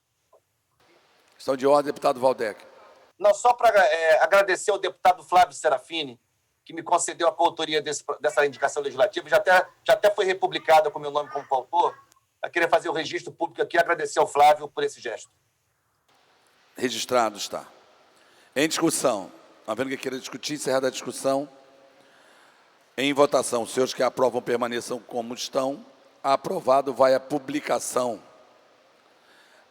Questão de ordem, deputado Waldeck. Não, só para agradecer ao deputado Flávio Serafini, que me concedeu a coautoria dessa indicação legislativa, já até foi republicada com meu nome como coautor. Eu queria fazer o registro público aqui e agradecer ao Flávio por esse gesto. Registrado está. Em discussão, havendo que queira discutir, encerrada a discussão, em votação, os senhores que aprovam permaneçam como estão. Aprovado, vai à publicação.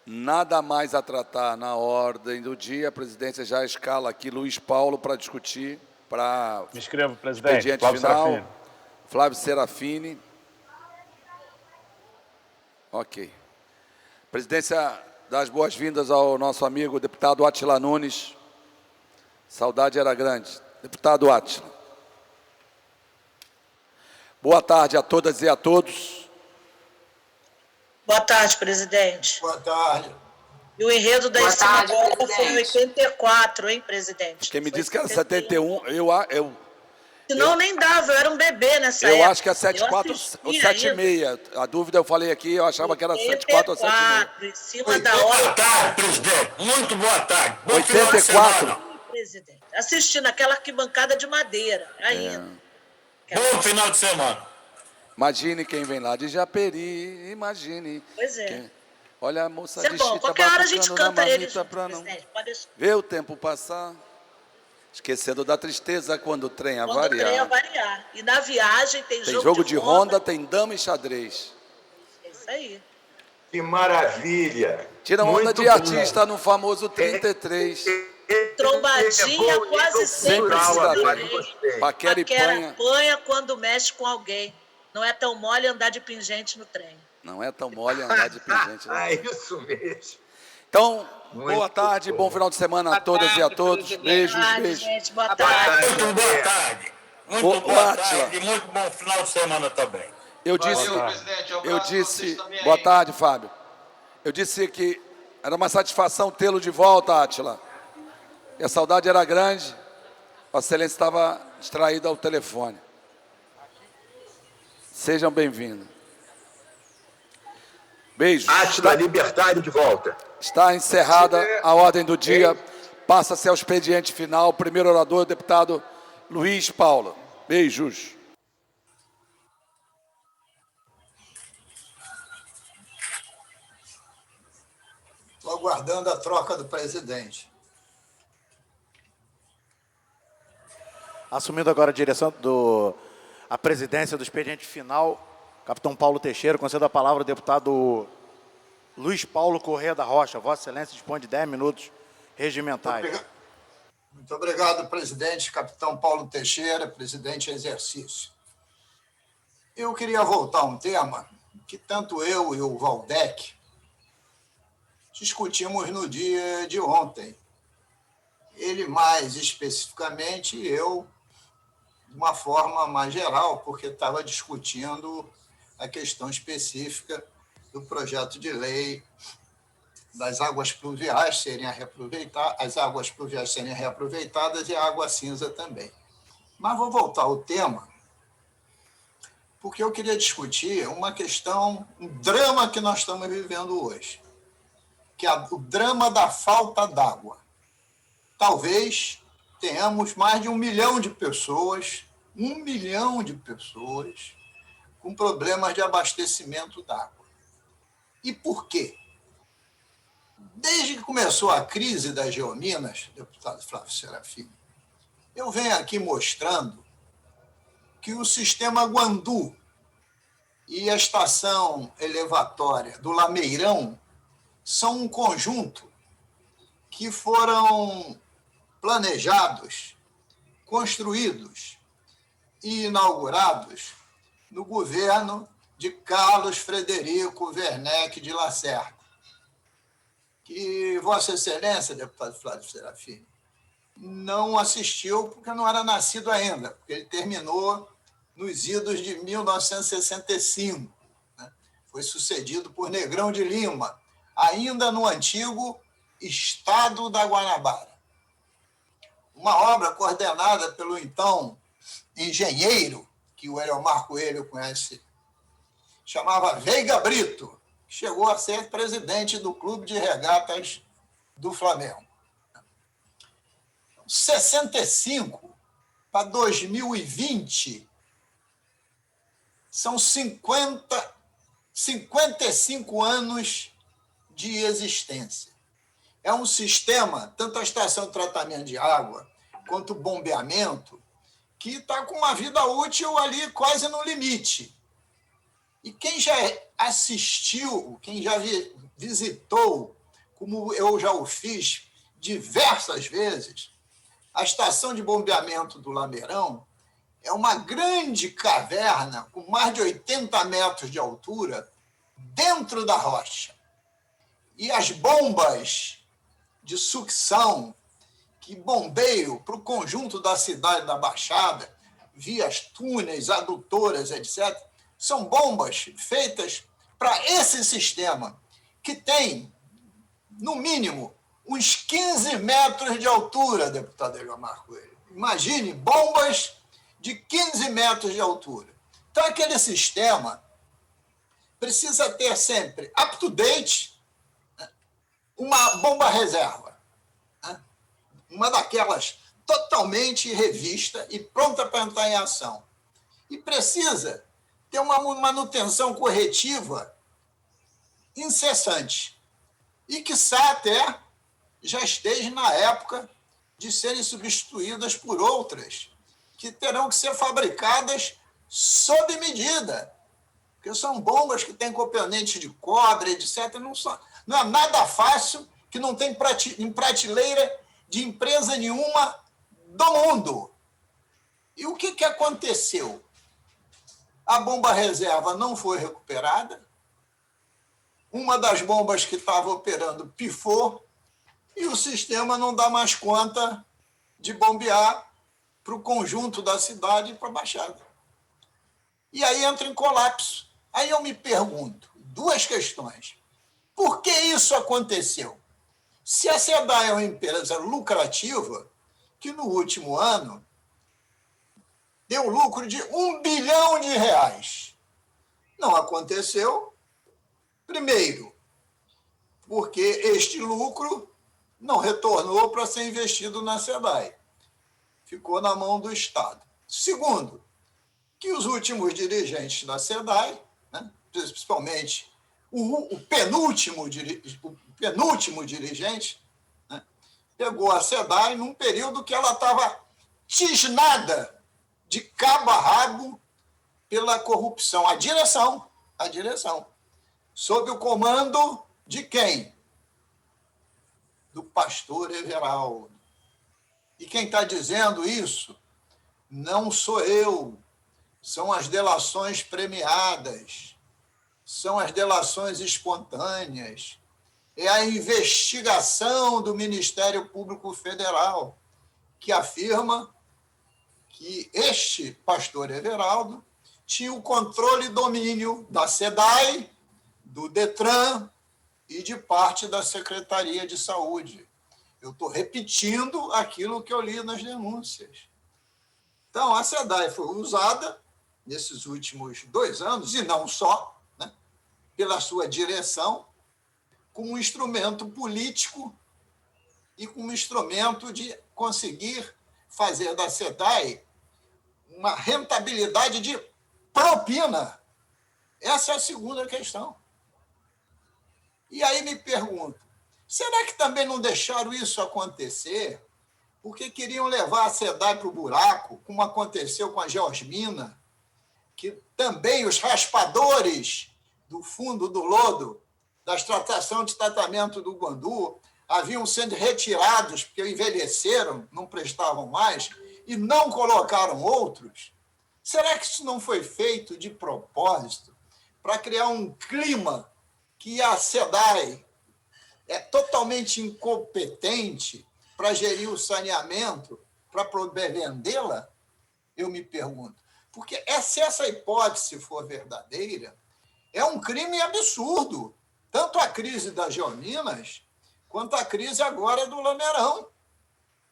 Nada mais a tratar na ordem do dia. A presidência já escala aqui Luiz Paulo para discutir, para me inscrevo, presidente. Expediente Flávio final. Serafini. Flávio Serafini. Ok. Presidência, dá as boas-vindas ao nosso amigo deputado Átila Nunes. Saudade era grande. Deputado Átila. Boa tarde a todas e a todos. Boa tarde, presidente. Boa tarde. E o enredo da sinagoga foi 84, hein, presidente? Quem me disse que era 71, eu Senão nem dava, eu era um bebê nessa época. Eu acho que é 74 ou 76. A dúvida eu falei aqui, eu achava que era 74 ou 76. Em cima da hora. Boa tarde, presidente. Muito boa tarde. Bom 84. Presidente. Assistindo aquela arquibancada de madeira, ainda. Bom final de semana. Imagine quem vem lá de Japeri, imagine. Pois é. Quem... Olha a moça Isso é de bom, chita qualquer hora a gente canta ele junto, pra não presidente. Pode deixar. ver o tempo passar, esquecendo da tristeza quando o trem avariar. Quando o trem avariar. E na viagem tem jogo de ronda, tem dama e xadrez. É isso aí. Que maravilha! Tira onda Muito de bom. artista no famoso 33. Trombadinha quase sempre Paquera e panha. Apanha quando mexe com alguém. Não é tão mole andar de pingente no trem. Não é tão mole andar de pingente. É isso mesmo. Então, boa tarde, bom final de semana a todas e a todos. Beijos, beijos. Gente, boa tarde. Muito boa tarde. Muito boa tarde e muito bom final de semana também. Eu disse, boa tarde, Fábio. Eu disse que era uma satisfação tê-lo de volta, Átila. E a saudade era grande. Vossa Excelência estava distraído ao telefone. Sejam bem-vindos. Beijos. Átila Libertário de volta. Está encerrada a ordem do dia. Passa-se ao expediente final. Primeiro orador, o deputado Luiz Paulo. Beijos. Estou aguardando a troca do presidente. Assumindo agora a direção a presidência do expediente final, capitão Paulo Teixeira, concedo a palavra ao deputado Luiz Paulo Corrêa da Rocha. Vossa Excelência dispõe de 10 minutos regimentais. Muito obrigado, presidente, capitão Paulo Teixeira, presidente em exercício. Eu queria voltar a um tema que tanto eu e o Waldeck discutimos no dia de ontem. Ele mais especificamente, eu de uma forma mais geral, porque estava discutindo a questão específica do projeto de lei das águas pluviais serem reaproveitadas, as águas pluviais serem reaproveitadas e a água cinza também. Mas vou voltar ao tema, porque eu queria discutir uma questão, um drama que nós estamos vivendo hoje, que é o drama da falta d'água. Talvez tenhamos mais de 1 milhão de pessoas, 1 milhão de pessoas com problemas de abastecimento d'água. E por quê? Desde que começou a crise das geominas, deputado Flávio Serafim, eu venho aqui mostrando que o sistema Guandu e a estação elevatória do Lameirão são um conjunto que foram planejados, construídos e inaugurados no governo de Carlos Frederico Werneck de Lacerda, que Vossa Excelência, deputado Flávio Serafim, não assistiu porque não era nascido ainda, porque ele terminou nos idos de 1965. Né? Foi sucedido por Negrão de Lima, ainda no antigo Estado da Guanabara. Uma obra coordenada pelo então engenheiro, que o Eliomar Coelho conhece, chamava Veiga Brito, que chegou a ser presidente do Clube de Regatas do Flamengo. 65 para 2020 são 55 anos de existência. É um sistema, tanto a estação de tratamento de água quanto o bombeamento, que está com uma vida útil ali quase no limite. E quem já assistiu, quem já visitou, como eu já o fiz diversas vezes, a estação de bombeamento do Lameirão é uma grande caverna com mais de 80 metros de altura dentro da rocha. E as bombas de sucção que bombeiam para o conjunto da cidade da Baixada, vias túneis, adutoras, etc., são bombas feitas para esse sistema, que tem, no mínimo, uns 15 metros de altura, deputado Eliomar Coelho. Imagine, bombas de 15 metros de altura. Então, aquele sistema precisa ter sempre up-to-date, uma bomba reserva, uma daquelas totalmente revista e pronta para entrar em ação. E precisa ter uma manutenção corretiva incessante. E, quiçá, até já esteja na época de serem substituídas por outras que terão que ser fabricadas sob medida, porque são bombas que têm componentes de cobre, etc. Não é nada fácil, que não tem em prateleira de empresa nenhuma do mundo. E o que aconteceu? A bomba reserva não foi recuperada, uma das bombas que estava operando pifou, e o sistema não dá mais conta de bombear para o conjunto da cidade e para a Baixada. E aí entra em colapso. Aí eu me pergunto, duas questões. Por que isso aconteceu? Se a SEDAI é uma empresa lucrativa, que no último ano deu lucro de R$1 bilhão, não aconteceu, primeiro, porque este lucro não retornou para ser investido na SEDAI. Ficou na mão do Estado. Segundo, que os últimos dirigentes da SEDAI, né, principalmente o penúltimo dirigente, né, pegou a SEDAI num período que ela estava tisnada de cabo a rabo pela corrupção. A direção, sob o comando de quem? Do pastor Everaldo. E quem está dizendo isso não sou eu, são as delações premiadas, são as delações espontâneas, é a investigação do Ministério Público Federal, que afirma que este pastor Everaldo tinha o controle e domínio da SEDAI, do DETRAN e de parte da Secretaria de Saúde. Eu estou repetindo aquilo que eu li nas denúncias. Então, a SEDAI foi usada nesses últimos 2 anos, e não só, né, pela sua direção, como um instrumento político e como um instrumento de conseguir fazer da SEDAI uma rentabilidade de propina. Essa é a segunda questão. E aí me pergunto, será que também não deixaram isso acontecer porque queriam levar a SEDAI para o buraco, como aconteceu com a Geosmina, que também os raspadores do fundo do lodo, da extratação de tratamento do Guandu, haviam sendo retirados porque envelheceram, não prestavam mais, e não colocaram outros? Será que isso não foi feito de propósito para criar um clima que a SEDAI é totalmente incompetente para gerir o saneamento, para poder vendê-la? Eu me pergunto. Porque se essa hipótese for verdadeira, é um crime absurdo. Tanto a crise das Geominas, quanto a crise agora do Lameirão.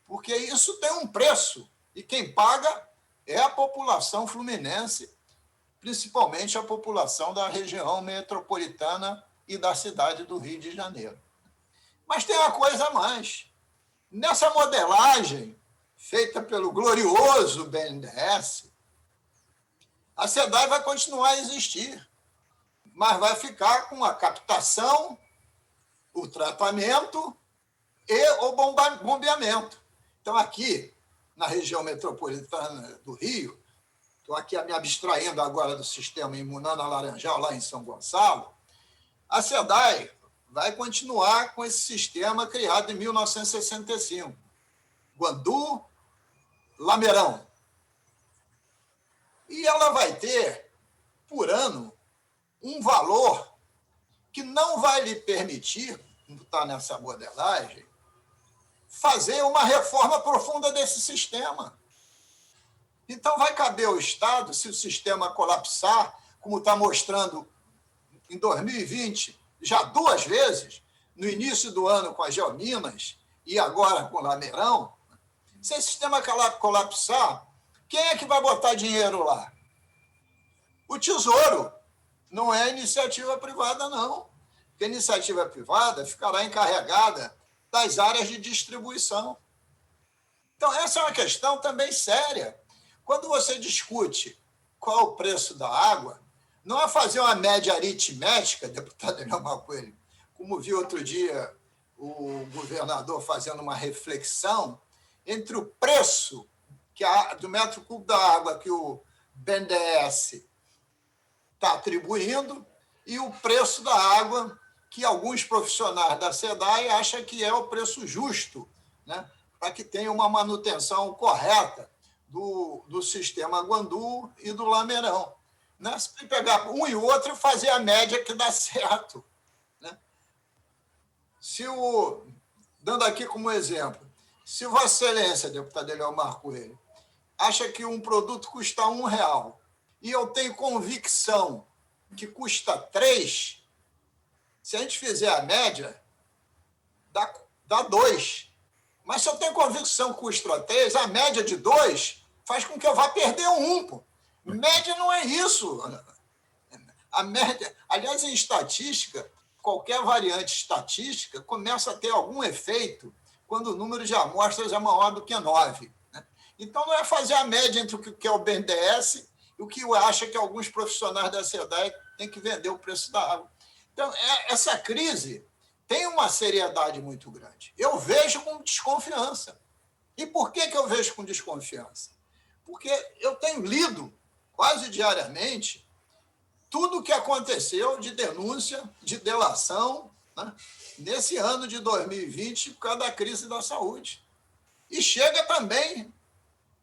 Porque isso tem um preço. E quem paga é a população fluminense, principalmente a população da região metropolitana e da cidade do Rio de Janeiro. Mas tem uma coisa a mais. Nessa modelagem feita pelo glorioso BNDES, a SEDAI vai continuar a existir, mas vai ficar com a captação, o tratamento e o bombeamento. Então, aqui, na região metropolitana do Rio, estou aqui me abstraindo agora do sistema Imunana Laranjal, lá em São Gonçalo, a SEDAI vai continuar com esse sistema criado em 1965. Guandu, Lameirão. E ela vai ter, por ano, um valor que não vai lhe permitir, como está nessa modelagem, fazer uma reforma profunda desse sistema. Então, vai caber ao Estado, se o sistema colapsar, como está mostrando em 2020, já 2 vezes, no início do ano com as Geominas e agora com o Lameirão, se esse sistema colapsar, quem é que vai botar dinheiro lá? O Tesouro. Não é iniciativa privada, não. Porque a iniciativa privada ficará encarregada das áreas de distribuição. Então, essa é uma questão também séria. Quando você discute qual é o preço da água, não é fazer uma média aritmética, deputado Eliomar Coelho, como vi outro dia o governador fazendo uma reflexão entre o preço do metro cúbico da água que o BNDES está atribuindo e o preço da água que alguns profissionais da SEDAI acham que é o preço justo, né, para que tenha uma manutenção correta do sistema Guandu e do Lameirão. Né? Se pegar um e outro e fazer a média que dá certo. Né? Dando aqui como exemplo, se Vossa Excelência, deputado Eliomar Coelho, acha que um produto custa R$1 e eu tenho convicção que custa 3, se a gente fizer a média, dá 2. Mas se eu tenho convicção que custa 3, a média de 2 faz com que eu vá perder 1. Pô. Média não é isso. A média, aliás, em estatística, qualquer variante estatística começa a ter algum efeito quando o número de amostras é maior do que 9. Né? Então, não é fazer a média entre o que é o BNDES e o que acha que alguns profissionais da SEDAI têm que vender o preço da água. Então, essa crise tem uma seriedade muito grande. Eu vejo com desconfiança. E por que eu vejo com desconfiança? Porque eu tenho lido quase diariamente tudo o que aconteceu de denúncia, de delação, né, nesse ano de 2020 por causa da crise da saúde. E chega também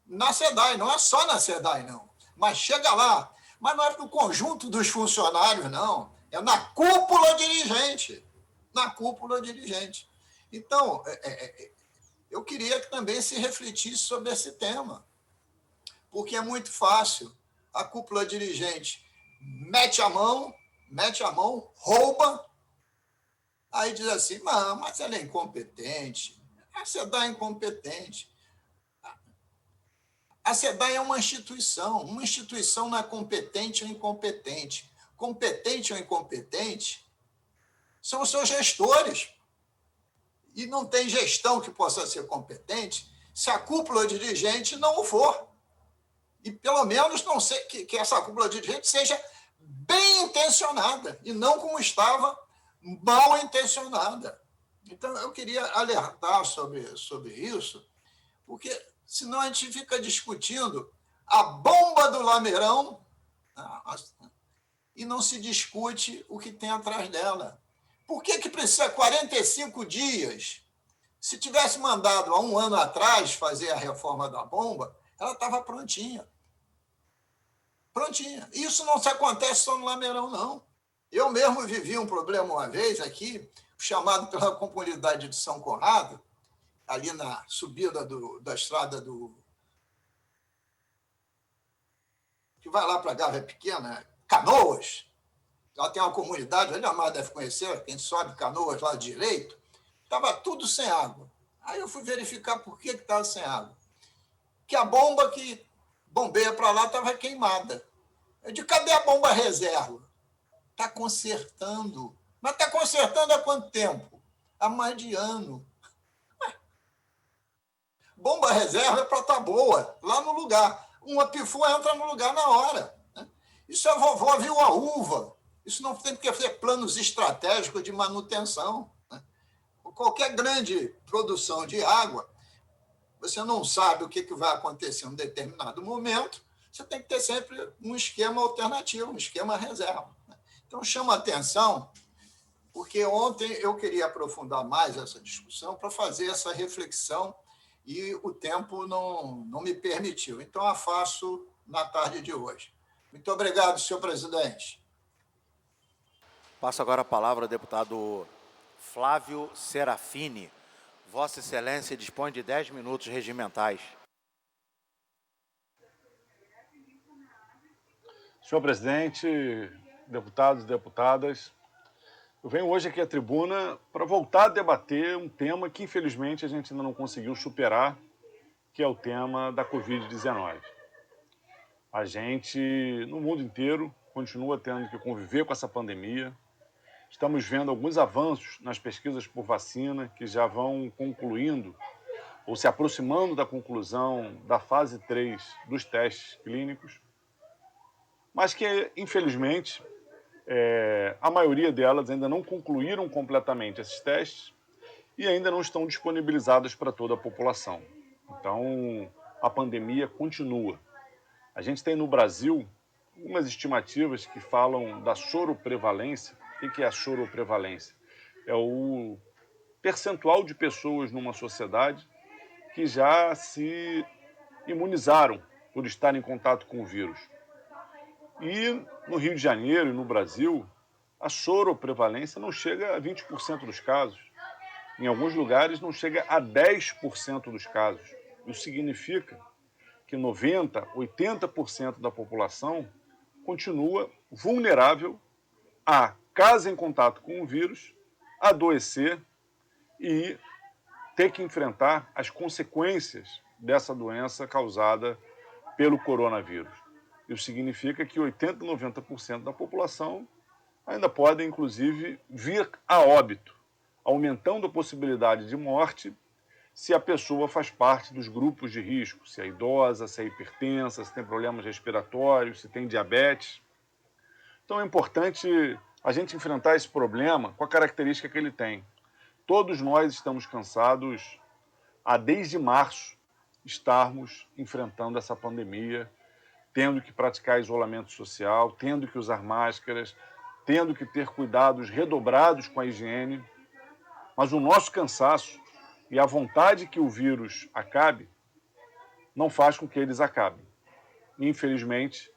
na SEDAI, não é só na SEDAI, não, mas chega lá. Mas não é para o conjunto dos funcionários, não. É na cúpula dirigente. Na cúpula dirigente. Então, eu queria que também se refletisse sobre esse tema. porque é muito fácil. A cúpula dirigente mete a mão, rouba, aí diz assim, mas ela é incompetente, a SEDAI é incompetente. A SEDAI é uma instituição não é competente ou incompetente. Competente ou incompetente são os seus gestores. E não tem gestão que possa ser competente se a cúpula dirigente não o for. E, pelo menos, não sei que essa cúpula dirigente seja bem intencionada e não como estava mal intencionada. Então, eu queria alertar sobre isso, porque senão a gente fica discutindo a bomba do Lameirão e não se discute o que tem atrás dela. Por que precisa 45 dias? Se tivesse mandado há um ano atrás fazer a reforma da bomba, ela estava prontinha. Prontinha. Isso não se acontece só no Lameirão, não. Eu mesmo vivi um problema uma vez aqui, chamado pela comunidade de São Conrado, ali na subida da estrada que vai lá para a Gávea Pequena, Canoas. Lá tem uma comunidade, ele mais deve conhecer, quem sobe Canoas lá direito, estava tudo sem água. Aí eu fui verificar por que estava sem água. Que a bomba que bombeia para lá estava queimada. Eu disse, cadê a bomba reserva? Está consertando. Mas está consertando há quanto tempo? Há mais de ano. Bomba reserva é para estar boa, lá no lugar. Uma pifu entra no lugar na hora. Isso a vovó viu a uva. Isso não tem que fazer planos estratégicos de manutenção. Qualquer grande produção de água, você não sabe o que vai acontecer em um determinado momento, você tem que ter sempre um esquema alternativo, um esquema reserva. Então, chama atenção, porque ontem eu queria aprofundar mais essa discussão para fazer essa reflexão e o tempo não me permitiu. Então, a faço na tarde de hoje. Muito obrigado, senhor presidente. Passo agora a palavra ao deputado Flávio Serafini. Vossa Excelência dispõe de 10 minutos regimentais. Senhor presidente, deputados e deputadas, eu venho hoje aqui à tribuna para voltar a debater um tema que, infelizmente, a gente ainda não conseguiu superar, que é o tema da Covid-19. A gente, no mundo inteiro, continua tendo que conviver com essa pandemia. Estamos vendo alguns avanços nas pesquisas por vacina que já vão concluindo ou se aproximando da conclusão da fase 3 dos testes clínicos, mas que, infelizmente, a maioria delas ainda não concluíram completamente esses testes e ainda não estão disponibilizados para toda a população. Então, a pandemia continua. A gente tem no Brasil algumas estimativas que falam da soroprevalência. O que é a soroprevalência? É o percentual de pessoas numa sociedade que já se imunizaram por estar em contato com o vírus. E no Rio de Janeiro e no Brasil, a soroprevalência não chega a 20% dos casos. Em alguns lugares não chega a 10% dos casos. Isso significa que 90%, 80% da população continua vulnerável a, caso em contato com o vírus, adoecer e ter que enfrentar as consequências dessa doença causada pelo coronavírus. Isso significa que 80%, 90% da população ainda podem, inclusive, vir a óbito, aumentando a possibilidade de morte se a pessoa faz parte dos grupos de risco, se é idosa, se é hipertensa, se tem problemas respiratórios, se tem diabetes. Então é importante a gente enfrentar esse problema com a característica que ele tem. Todos nós estamos cansados, desde março, estarmos enfrentando essa pandemia, tendo que praticar isolamento social, tendo que usar máscaras, tendo que ter cuidados redobrados com a higiene. Mas o nosso cansaço e a vontade que o vírus acabe não faz com que eles acabem. Infelizmente,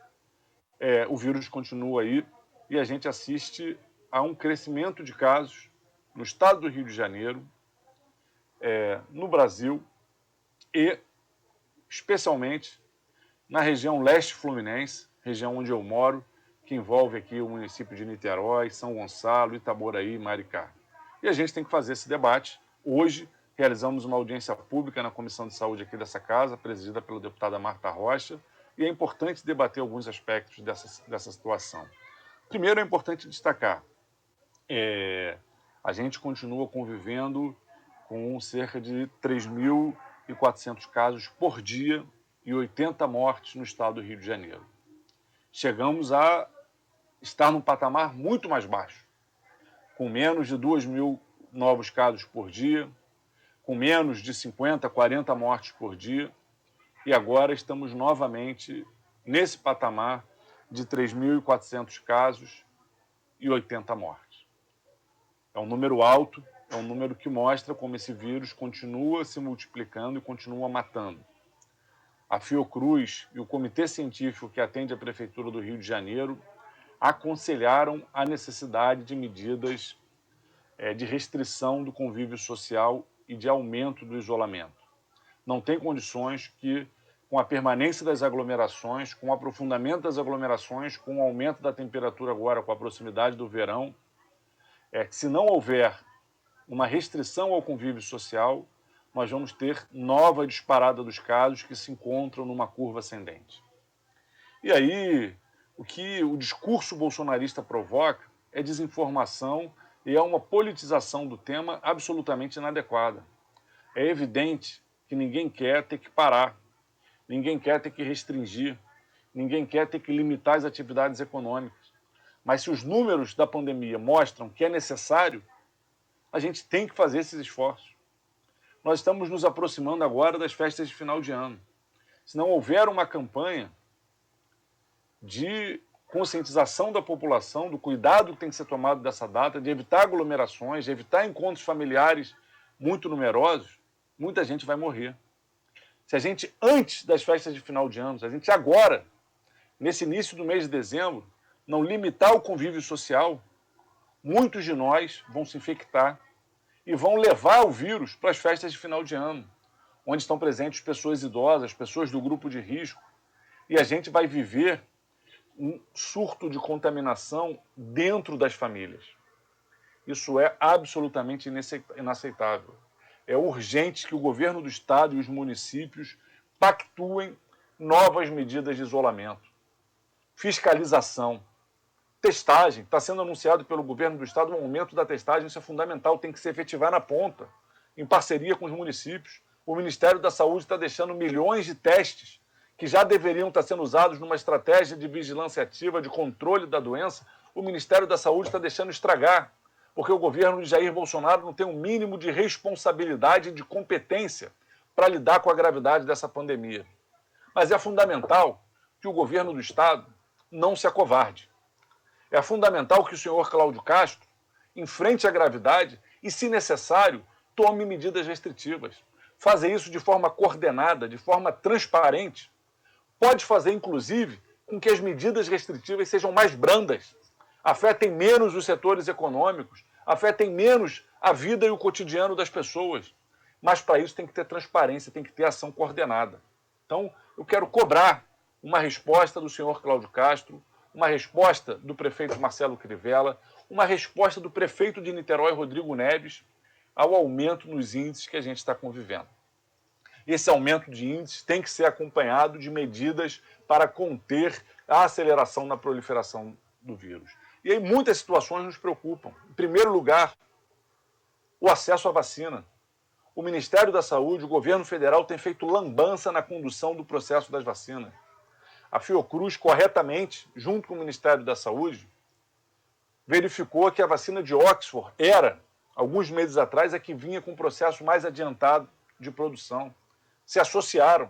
o vírus continua aí e a gente assiste a um crescimento de casos no estado do Rio de Janeiro, no Brasil e, especialmente, na região leste fluminense, região onde eu moro, que envolve aqui o município de Niterói, São Gonçalo, Itaboraí e Maricá. E a gente tem que fazer esse debate. Hoje, realizamos uma audiência pública na Comissão de Saúde aqui dessa casa, presidida pela deputada Marta Rocha, e é importante debater alguns aspectos dessa situação. Primeiro, é importante destacar, a gente continua convivendo com cerca de 3.400 casos por dia e 80 mortes no estado do Rio de Janeiro. Chegamos a estar num patamar muito mais baixo, com menos de 2.000 novos casos por dia, com menos de 50, 40 mortes por dia, e agora estamos novamente nesse patamar de 3.400 casos e 80 mortes. É um número alto, é um número que mostra como esse vírus continua se multiplicando e continua matando. A Fiocruz e o Comitê Científico que atende a Prefeitura do Rio de Janeiro aconselharam a necessidade de medidas de restrição do convívio social e de aumento do isolamento. Não tem condições que, com a permanência das aglomerações, com o aprofundamento das aglomerações, com o aumento da temperatura agora, com a proximidade do verão, se não houver uma restrição ao convívio social, nós vamos ter nova disparada dos casos que se encontram numa curva ascendente. E aí, o que o discurso bolsonarista provoca é desinformação e é uma politização do tema absolutamente inadequada. É evidente que ninguém quer ter que parar, ninguém quer ter que restringir, ninguém quer ter que limitar as atividades econômicas. Mas se os números da pandemia mostram que é necessário, a gente tem que fazer esses esforços. Nós estamos nos aproximando agora das festas de final de ano. Se não houver uma campanha de conscientização da população, do cuidado que tem que ser tomado dessa data, de evitar aglomerações, de evitar encontros familiares muito numerosos, muita gente vai morrer. Se a gente, antes das festas de final de ano, se a gente agora, nesse início do mês de dezembro, não limitar o convívio social, muitos de nós vão se infectar e vão levar o vírus para as festas de final de ano, onde estão presentes pessoas idosas, pessoas do grupo de risco, e a gente vai viver um surto de contaminação dentro das famílias. Isso é absolutamente inaceitável. É urgente que o governo do estado e os municípios pactuem novas medidas de isolamento, fiscalização, testagem. Está sendo anunciado pelo governo do estado um aumento da testagem, isso é fundamental, tem que se efetivar na ponta, em parceria com os municípios. O Ministério da Saúde está deixando milhões de testes que já deveriam estar sendo usados numa estratégia de vigilância ativa, de controle da doença. O Ministério da Saúde está deixando estragar, porque o governo de Jair Bolsonaro não tem um mínimo de responsabilidade e de competência para lidar com a gravidade dessa pandemia. Mas é fundamental que o governo do estado não se acovarde. É fundamental que o senhor Cláudio Castro enfrente a gravidade e, se necessário, tome medidas restritivas. Fazer isso de forma coordenada, de forma transparente, pode fazer, inclusive, com que as medidas restritivas sejam mais brandas, afetem menos os setores econômicos, afetem menos a vida e o cotidiano das pessoas. Mas, para isso, tem que ter transparência, tem que ter ação coordenada. Então, eu quero cobrar uma resposta do senhor Cláudio Castro, uma resposta do prefeito Marcelo Crivella, uma resposta do prefeito de Niterói, Rodrigo Neves, ao aumento nos índices que a gente está convivendo. Esse aumento de índices tem que ser acompanhado de medidas para conter a aceleração na proliferação do vírus. E aí muitas situações nos preocupam. Em primeiro lugar, o acesso à vacina. O Ministério da Saúde, o governo federal tem feito lambança na condução do processo das vacinas. A Fiocruz, corretamente, junto com o Ministério da Saúde, verificou que a vacina de Oxford era, alguns meses atrás, a que vinha com um processo mais adiantado de produção. Se associaram.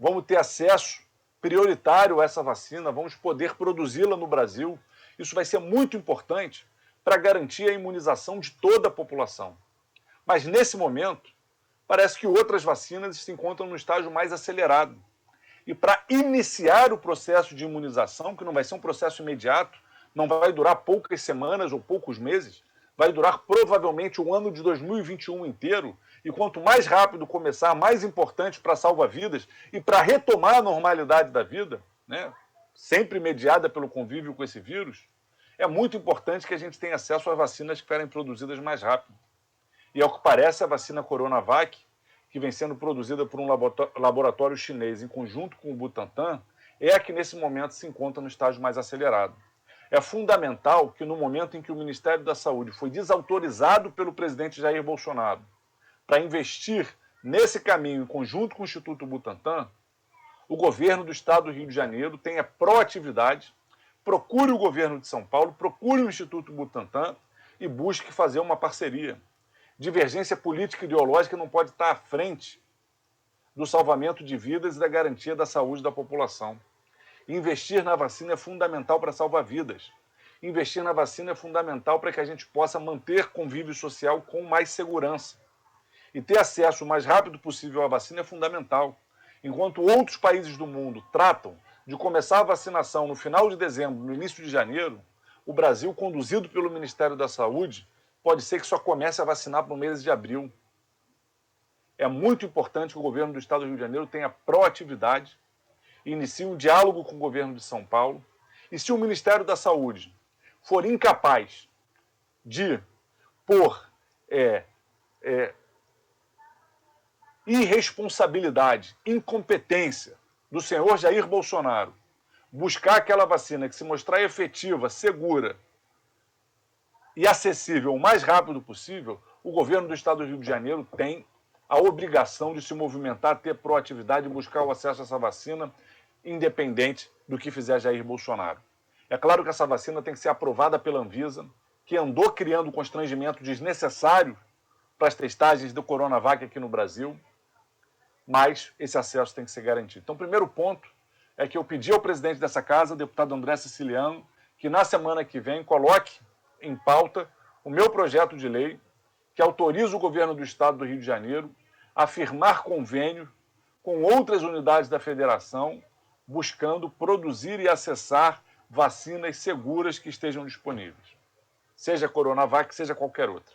Vamos ter acesso prioritário a essa vacina, vamos poder produzi-la no Brasil. Isso vai ser muito importante para garantir a imunização de toda a população. Mas, nesse momento, parece que outras vacinas se encontram no estágio mais acelerado. E para iniciar o processo de imunização, que não vai ser um processo imediato, não vai durar poucas semanas ou poucos meses, vai durar provavelmente o ano de 2021 inteiro, E quanto mais rápido começar, mais importante para salvar vidas e para retomar a normalidade da vida, né, sempre mediada pelo convívio com esse vírus, é muito importante que a gente tenha acesso às vacinas que forem produzidas mais rápido. E, ao que parece, a vacina Coronavac, que vem sendo produzida por um laboratório chinês em conjunto com o Butantan, é a que nesse momento se encontra no estágio mais acelerado. É fundamental que no momento em que o Ministério da Saúde foi desautorizado pelo presidente Jair Bolsonaro para investir nesse caminho em conjunto com o Instituto Butantan, o governo do estado do Rio de Janeiro tenha proatividade, procure o governo de São Paulo, procure o Instituto Butantan e busque fazer uma parceria. Divergência política e ideológica não pode estar à frente do salvamento de vidas e da garantia da saúde da população. Investir na vacina é fundamental para salvar vidas. Investir na vacina é fundamental para que a gente possa manter convívio social com mais segurança. E ter acesso o mais rápido possível à vacina é fundamental. Enquanto outros países do mundo tratam de começar a vacinação no final de dezembro, no início de janeiro, o Brasil, conduzido pelo Ministério da Saúde, pode ser que só comece a vacinar no mês de abril. É muito importante que o governo do estado do Rio de Janeiro tenha proatividade, inicie um diálogo com o governo de São Paulo, e se o Ministério da Saúde for incapaz de, por irresponsabilidade, incompetência do senhor Jair Bolsonaro, buscar aquela vacina que se mostrar efetiva, segura e acessível o mais rápido possível, o governo do estado do Rio de Janeiro tem a obrigação de se movimentar, ter proatividade e buscar o acesso a essa vacina, independente do que fizer Jair Bolsonaro. É claro que essa vacina tem que ser aprovada pela Anvisa, que andou criando constrangimento desnecessário para as testagens do Coronavac aqui no Brasil, mas esse acesso tem que ser garantido. Então, o primeiro ponto é que eu pedi ao presidente dessa casa, deputado André Siciliano, que na semana que vem coloque em pauta o meu projeto de lei que autoriza o governo do estado do Rio de Janeiro a firmar convênio com outras unidades da federação, buscando produzir e acessar vacinas seguras que estejam disponíveis. Seja Coronavac, seja qualquer outra.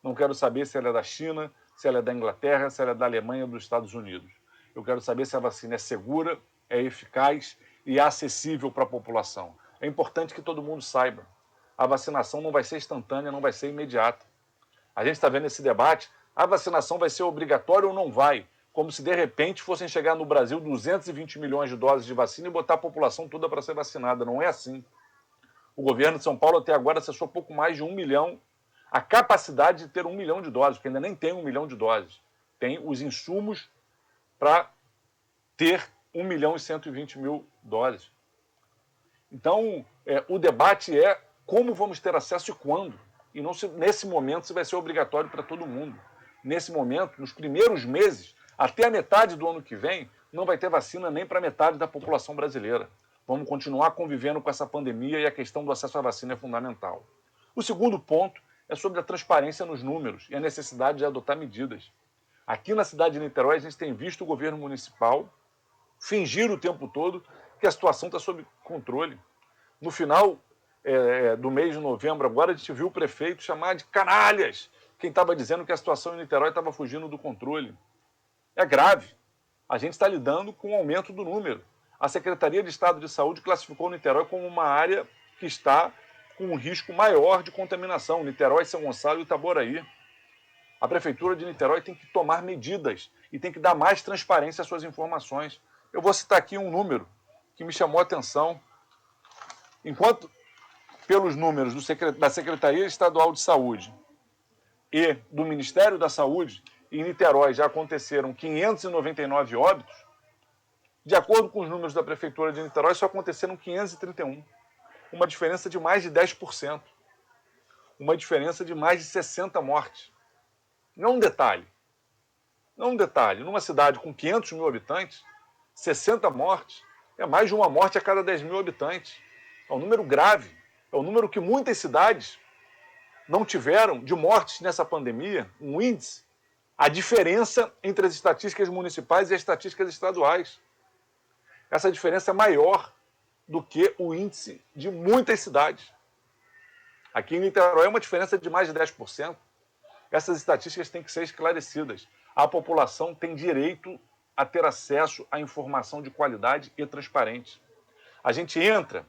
Não quero saber se ela é da China, se ela é da Inglaterra, se ela é da Alemanha ou dos Estados Unidos. Eu quero saber se a vacina é segura, é eficaz e é acessível para a população. É importante que todo mundo saiba. A vacinação não vai ser instantânea, não vai ser imediata. A gente está vendo esse debate, a vacinação vai ser obrigatória ou não vai? Como se, de repente, fossem chegar no Brasil 220 milhões de doses de vacina e botar a população toda para ser vacinada. Não é assim. O governo de São Paulo até agora acessou pouco mais de 1 milhão, a capacidade de ter 1 milhão de doses, porque ainda nem tem 1 milhão de doses. Tem os insumos para ter 1 milhão e 120 mil doses. Então, o debate é como vamos ter acesso e quando. E não se, nesse momento se vai ser obrigatório para todo mundo. Nesse momento, nos primeiros meses, até a metade do ano que vem, não vai ter vacina nem para metade da população brasileira. Vamos continuar convivendo com essa pandemia e a questão do acesso à vacina é fundamental. O segundo ponto é sobre a transparência nos números e a necessidade de adotar medidas. Aqui na cidade de Niterói, a gente tem visto o governo municipal fingir o tempo todo que a situação está sob controle. No final do mês de novembro, agora, a gente viu o prefeito chamar de canalhas quem estava dizendo que a situação em Niterói estava fugindo do controle. É grave. A gente está lidando com o aumento do número. A Secretaria de Estado de Saúde classificou Niterói como uma área que está com um risco maior de contaminação. Niterói, São Gonçalo e Itaboraí. A Prefeitura de Niterói tem que tomar medidas e tem que dar mais transparência às suas informações. Eu vou citar aqui um número que me chamou a atenção. Enquanto, pelos números da Secretaria Estadual de Saúde e do Ministério da Saúde, em Niterói já aconteceram 599 óbitos, de acordo com os números da Prefeitura de Niterói, só aconteceram 531. Uma diferença de mais de 10%. Uma diferença de mais de 60 mortes. Não um detalhe. Não um detalhe. Numa cidade com 500 mil habitantes, 60 mortes é mais de uma morte a cada 10 mil habitantes. É um número grave. É um número que muitas cidades não tiveram de mortes nessa pandemia, um índice. A diferença entre as estatísticas municipais e as estatísticas estaduais. Essa diferença é maior do que o índice de muitas cidades. Aqui em Niterói é uma diferença de mais de 10%. Essas estatísticas têm que ser esclarecidas. A população tem direito a ter acesso à informação de qualidade e transparente. A gente entra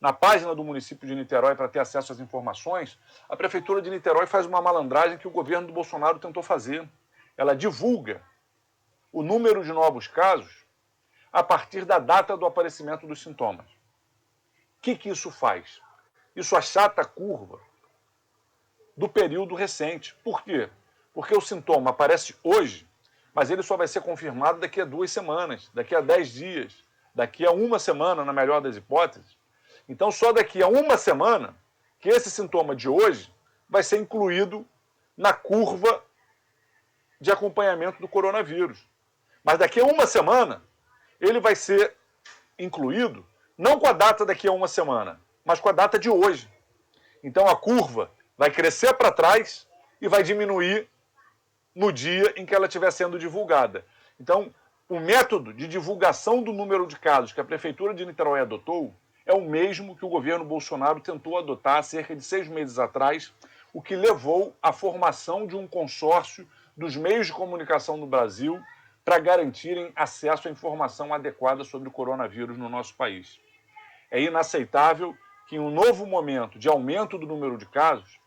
na página do município de Niterói para ter acesso às informações, a Prefeitura de Niterói faz uma malandragem que o governo do Bolsonaro tentou fazer. Ela divulga o número de novos casos a partir da data do aparecimento dos sintomas. O que isso faz? Isso achata a curva do período recente. Por quê? Porque o sintoma aparece hoje, mas ele só vai ser confirmado daqui a 2 semanas, daqui a 10 dias, daqui a 1 semana, na melhor das hipóteses. Então, só daqui a 1 semana que esse sintoma de hoje vai ser incluído na curva de acompanhamento do coronavírus. Mas daqui a 1 semana, ele vai ser incluído não com a data daqui a 1 semana, mas com a data de hoje. Então, a curva vai crescer para trás e vai diminuir no dia em que ela estiver sendo divulgada. Então, o método de divulgação do número de casos que a Prefeitura de Niterói adotou é o mesmo que o governo Bolsonaro tentou adotar há cerca de 6 meses atrás, o que levou à formação de um consórcio dos meios de comunicação no Brasil para garantirem acesso à informação adequada sobre o coronavírus no nosso país. É inaceitável que em um novo momento de aumento do número de casos,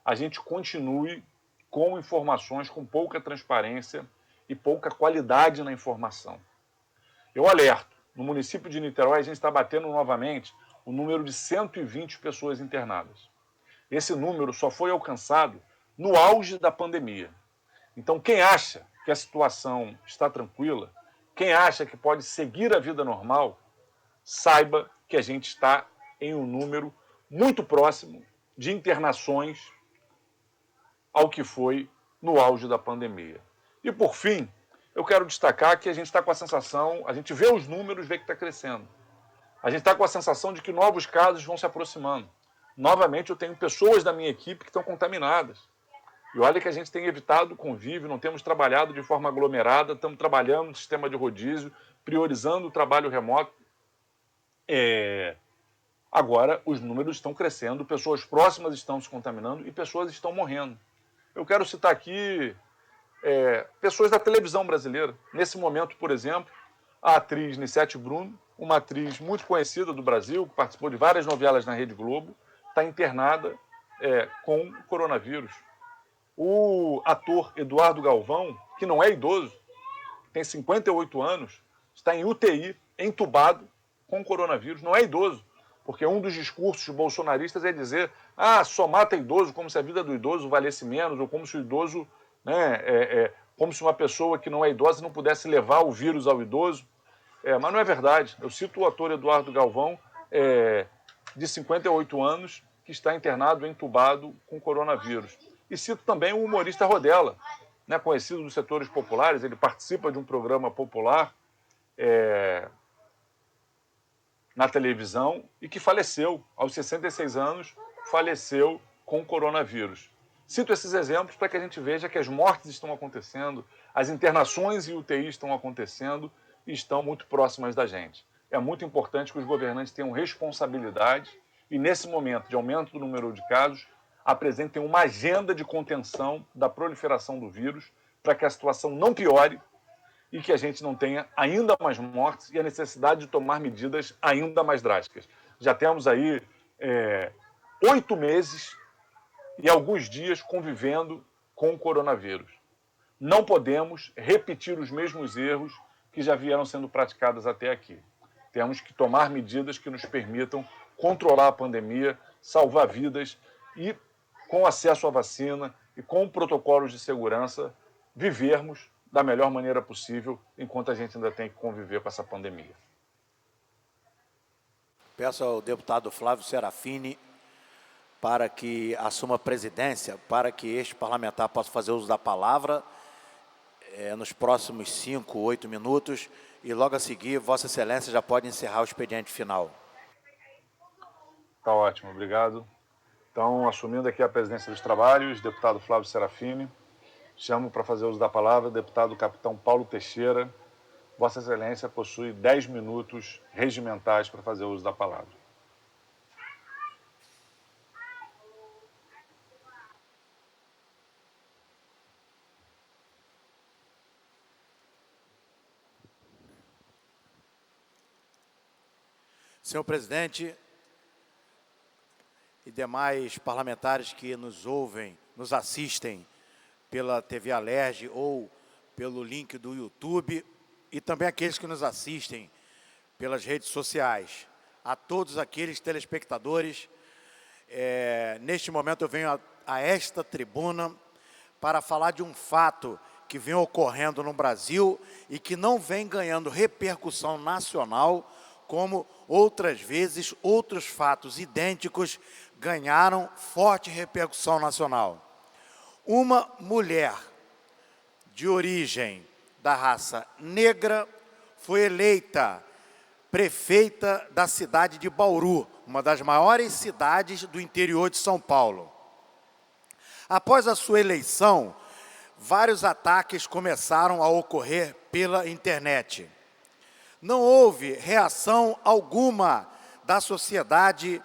a gente continue com informações com pouca transparência e pouca qualidade na informação. Eu alerto, no município de Niterói a gente está batendo novamente o número de 120 pessoas internadas. Esse número só foi alcançado no auge da pandemia. Então, quem acha que a situação está tranquila, quem acha que pode seguir a vida normal, saiba que a gente está em um número muito próximo de internações ao que foi no auge da pandemia. E, por fim, eu quero destacar que a gente está com a sensação, a gente vê os números, vê que está crescendo. A gente está com a sensação de que novos casos vão se aproximando. Novamente, eu tenho pessoas da minha equipe que estão contaminadas. E olha que a gente tem evitado o convívio, não temos trabalhado de forma aglomerada, estamos trabalhando no sistema de rodízio, priorizando o trabalho remoto. Agora, os números estão crescendo, pessoas próximas estão se contaminando e pessoas estão morrendo. Eu quero citar aqui pessoas da televisão brasileira. Nesse momento, por exemplo, a atriz Nissete Bruno, uma atriz muito conhecida do Brasil, que participou de várias novelas na Rede Globo, está internada com coronavírus. O ator Eduardo Galvão, que não é idoso, tem 58 anos, está em UTI, entubado com coronavírus, não é idoso, porque um dos discursos bolsonaristas é dizer só mata idoso, como se a vida do idoso valesse menos, ou como se o idoso, como se uma pessoa que não é idosa não pudesse levar o vírus ao idoso. Mas não é verdade. Eu cito o ator Eduardo Galvão, de 58 anos, que está internado, entubado com coronavírus. E cito também o humorista Rodela, conhecido dos setores populares, ele participa de um programa popular na televisão e que faleceu, aos 66 anos, faleceu com coronavírus. Cito esses exemplos para que a gente veja que as mortes estão acontecendo, as internações e UTIs estão acontecendo e estão muito próximas da gente. É muito importante que os governantes tenham responsabilidade e, nesse momento de aumento do número de casos, apresentem uma agenda de contenção da proliferação do vírus para que a situação não piore e que a gente não tenha ainda mais mortes e a necessidade de tomar medidas ainda mais drásticas. Já temos aí 8 meses e alguns dias convivendo com o coronavírus. Não podemos repetir os mesmos erros que já vieram sendo praticados até aqui. Temos que tomar medidas que nos permitam controlar a pandemia, salvar vidas e, com acesso à vacina e com protocolos de segurança, vivermos da melhor maneira possível enquanto a gente ainda tem que conviver com essa pandemia. Peço ao deputado Flávio Serafini para que assuma a presidência, para que este parlamentar possa fazer uso da palavra nos próximos 5, 8 minutos e logo a seguir, Vossa Excelência já pode encerrar o expediente final. Está ótimo, obrigado. Então, assumindo aqui a presidência dos trabalhos, deputado Flávio Serafini, chamo para fazer uso da palavra o deputado capitão Paulo Teixeira. Vossa Excelência possui 10 minutos regimentais para fazer uso da palavra. Senhor presidente e demais parlamentares que nos ouvem, nos assistem pela TV Alerj ou pelo link do YouTube, e também aqueles que nos assistem pelas redes sociais. A todos aqueles telespectadores, neste momento eu venho a esta tribuna para falar de um fato que vem ocorrendo no Brasil e que não vem ganhando repercussão nacional, como outras vezes outros fatos idênticos ganharam forte repercussão nacional. Uma mulher de origem da raça negra foi eleita prefeita da cidade de Bauru, uma das maiores cidades do interior de São Paulo. Após a sua eleição, vários ataques começaram a ocorrer pela internet. Não houve reação alguma da sociedade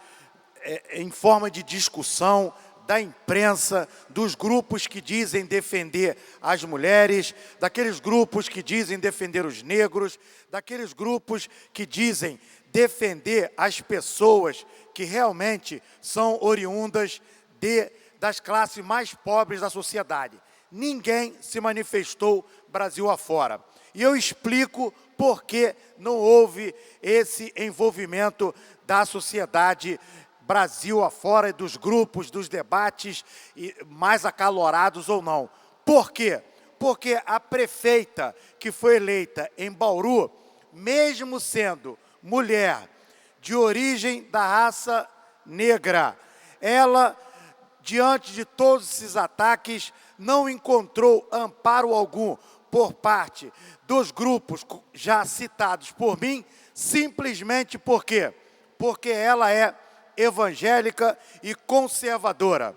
em forma de discussão, da imprensa, dos grupos que dizem defender as mulheres, daqueles grupos que dizem defender os negros, daqueles grupos que dizem defender as pessoas que realmente são oriundas das classes mais pobres da sociedade. Ninguém se manifestou Brasil afora. E eu explico por que não houve esse envolvimento da sociedade Brasil afora, e dos grupos, dos debates mais acalorados ou não. Por quê? Porque a prefeita que foi eleita em Bauru, mesmo sendo mulher de origem da raça negra, ela, diante de todos esses ataques, não encontrou amparo algum por parte dos grupos já citados por mim, simplesmente por quê? Porque ela é evangélica e conservadora.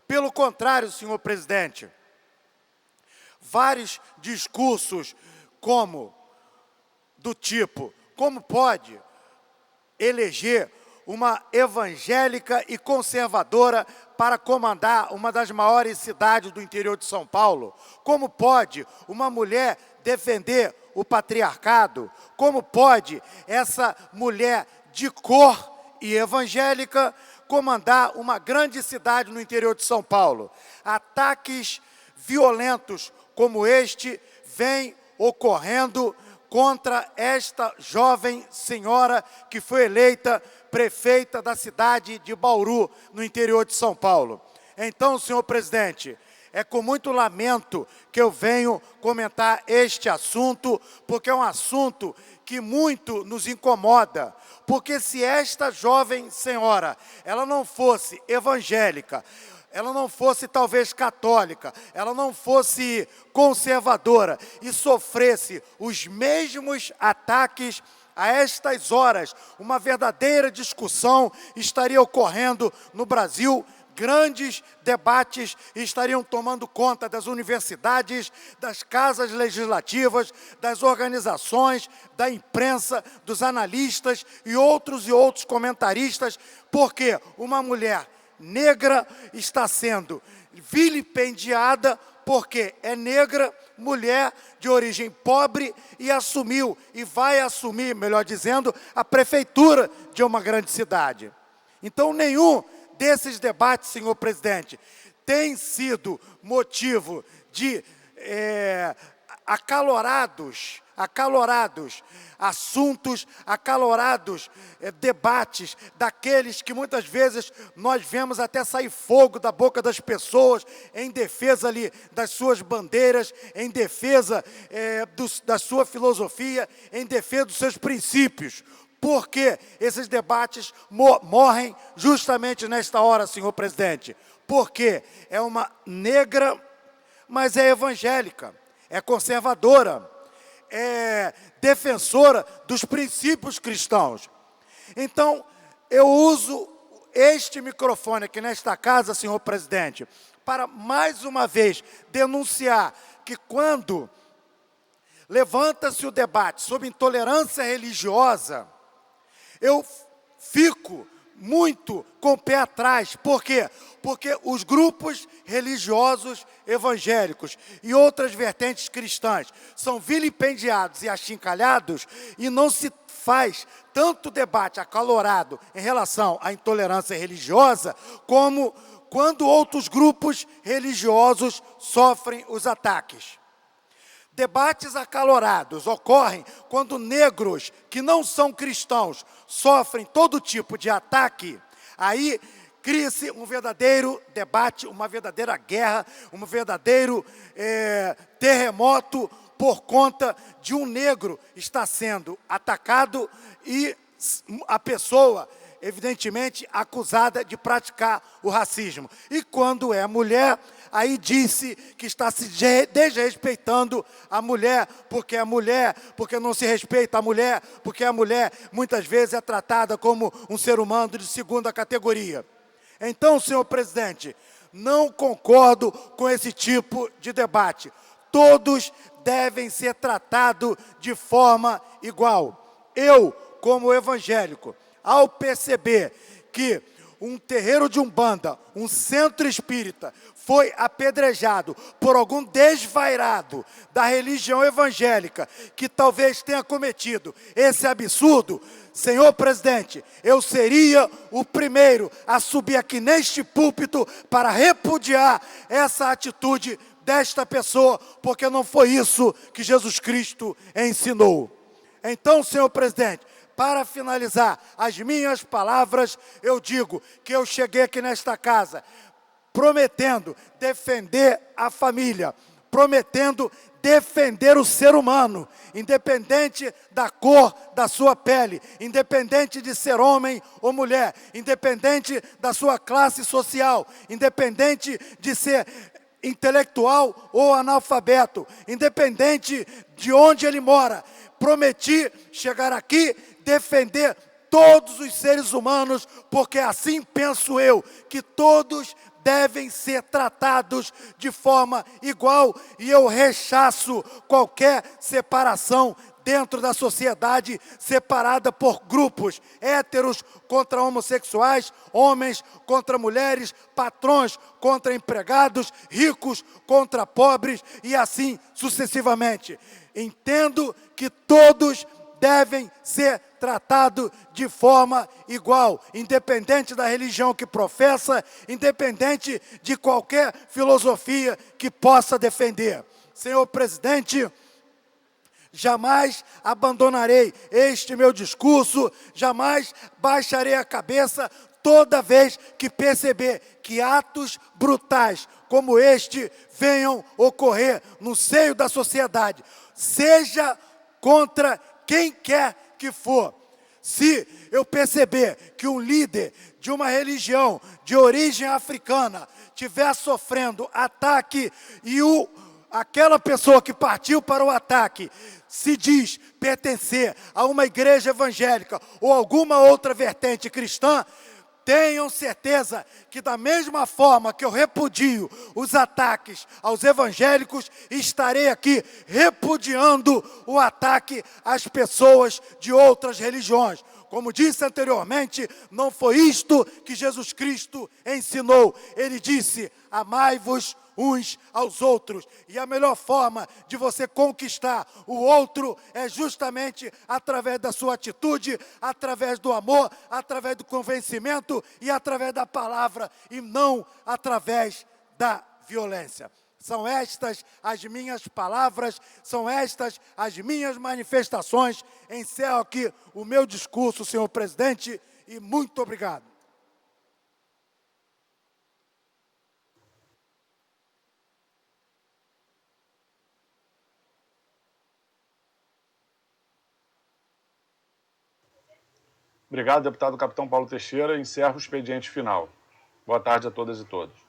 Pelo contrário, senhor presidente, vários discursos do tipo, como pode eleger uma evangélica e conservadora para comandar uma das maiores cidades do interior de São Paulo? Como pode uma mulher defender o patriarcado? Como pode essa mulher de cor e evangélica comandar uma grande cidade no interior de São Paulo? Ataques violentos como este vêm ocorrendo contra esta jovem senhora que foi eleita prefeita da cidade de Bauru, no interior de São Paulo. Então, senhor presidente, é com muito lamento que eu venho comentar este assunto, porque é um assunto que muito nos incomoda. Porque se esta jovem senhora, ela não fosse evangélica, ela não fosse talvez católica, ela não fosse conservadora e sofresse os mesmos ataques a estas horas, uma verdadeira discussão estaria ocorrendo no Brasil. Grandes debates estariam tomando conta das universidades, das casas legislativas, das organizações, da imprensa, dos analistas e outros comentaristas, porque uma mulher negra está sendo vilipendiada porque é negra, mulher de origem pobre e assumiu, e vai assumir, melhor dizendo, a prefeitura de uma grande cidade. Então, nenhum desses debates, senhor presidente, tem sido motivo de acalorados assuntos, acalorados debates daqueles que muitas vezes nós vemos até sair fogo da boca das pessoas em defesa ali das suas bandeiras, em defesa da sua filosofia, em defesa dos seus princípios. Por que esses debates morrem justamente nesta hora, senhor presidente? Porque é uma negra, mas é evangélica, é conservadora, é defensora dos princípios cristãos. Então, eu uso este microfone aqui nesta casa, senhor presidente, para mais uma vez denunciar que quando levanta-se o debate sobre intolerância religiosa, eu fico muito com o pé atrás. Por quê? Porque os grupos religiosos evangélicos e outras vertentes cristãs são vilipendiados e achincalhados e não se faz tanto debate acalorado em relação à intolerância religiosa como quando outros grupos religiosos sofrem os ataques. Debates acalorados ocorrem quando negros que não são cristãos sofrem todo tipo de ataque. Aí cria-se um verdadeiro debate, uma verdadeira guerra, um verdadeiro terremoto por conta de um negro estar sendo atacado e a pessoa, evidentemente, acusada de praticar o racismo. E quando é mulher, aí disse que está se desrespeitando a mulher, porque não se respeita a mulher, porque a mulher muitas vezes é tratada como um ser humano de segunda categoria. Então, senhor presidente, não concordo com esse tipo de debate. Todos devem ser tratados de forma igual. Eu, como evangélico, ao perceber que um terreiro de Umbanda, um centro espírita, foi apedrejado por algum desvairado da religião evangélica que talvez tenha cometido esse absurdo, senhor presidente, eu seria o primeiro a subir aqui neste púlpito para repudiar essa atitude desta pessoa, porque não foi isso que Jesus Cristo ensinou. Então, senhor presidente, para finalizar as minhas palavras, eu digo que eu cheguei aqui nesta casa prometendo defender a família, prometendo defender o ser humano, independente da cor da sua pele, independente de ser homem ou mulher, independente da sua classe social, independente de ser intelectual ou analfabeto, independente de onde ele mora. Prometi chegar aqui, defender todos os seres humanos, porque assim penso eu, que todos devem ser tratados de forma igual e eu rechaço qualquer separação dentro da sociedade, separada por grupos, héteros contra homossexuais, homens contra mulheres, patrões contra empregados, ricos contra pobres e assim sucessivamente. Entendo que todos devem ser tratados de forma igual, independente da religião que professa, independente de qualquer filosofia que possa defender. Senhor presidente, jamais abandonarei este meu discurso, jamais baixarei a cabeça toda vez que perceber que atos brutais como este venham ocorrer no seio da sociedade, seja contra quem quer que for. Se eu perceber que um líder de uma religião de origem africana estiver sofrendo ataque e aquela pessoa que partiu para o ataque se diz pertencer a uma igreja evangélica ou alguma outra vertente cristã, tenham certeza que da mesma forma que eu repudio os ataques aos evangélicos, estarei aqui repudiando o ataque às pessoas de outras religiões. Como disse anteriormente, não foi isto que Jesus Cristo ensinou. Ele disse, amai-vos uns aos outros. E a melhor forma de você conquistar o outro é justamente através da sua atitude, através do amor, através do convencimento e através da palavra, e não através da violência. São estas as minhas palavras, são estas as minhas manifestações. Encerro aqui o meu discurso, senhor presidente, e muito obrigado. Obrigado, deputado Capitão Paulo Teixeira. Encerro o expediente final. Boa tarde a todas e todos.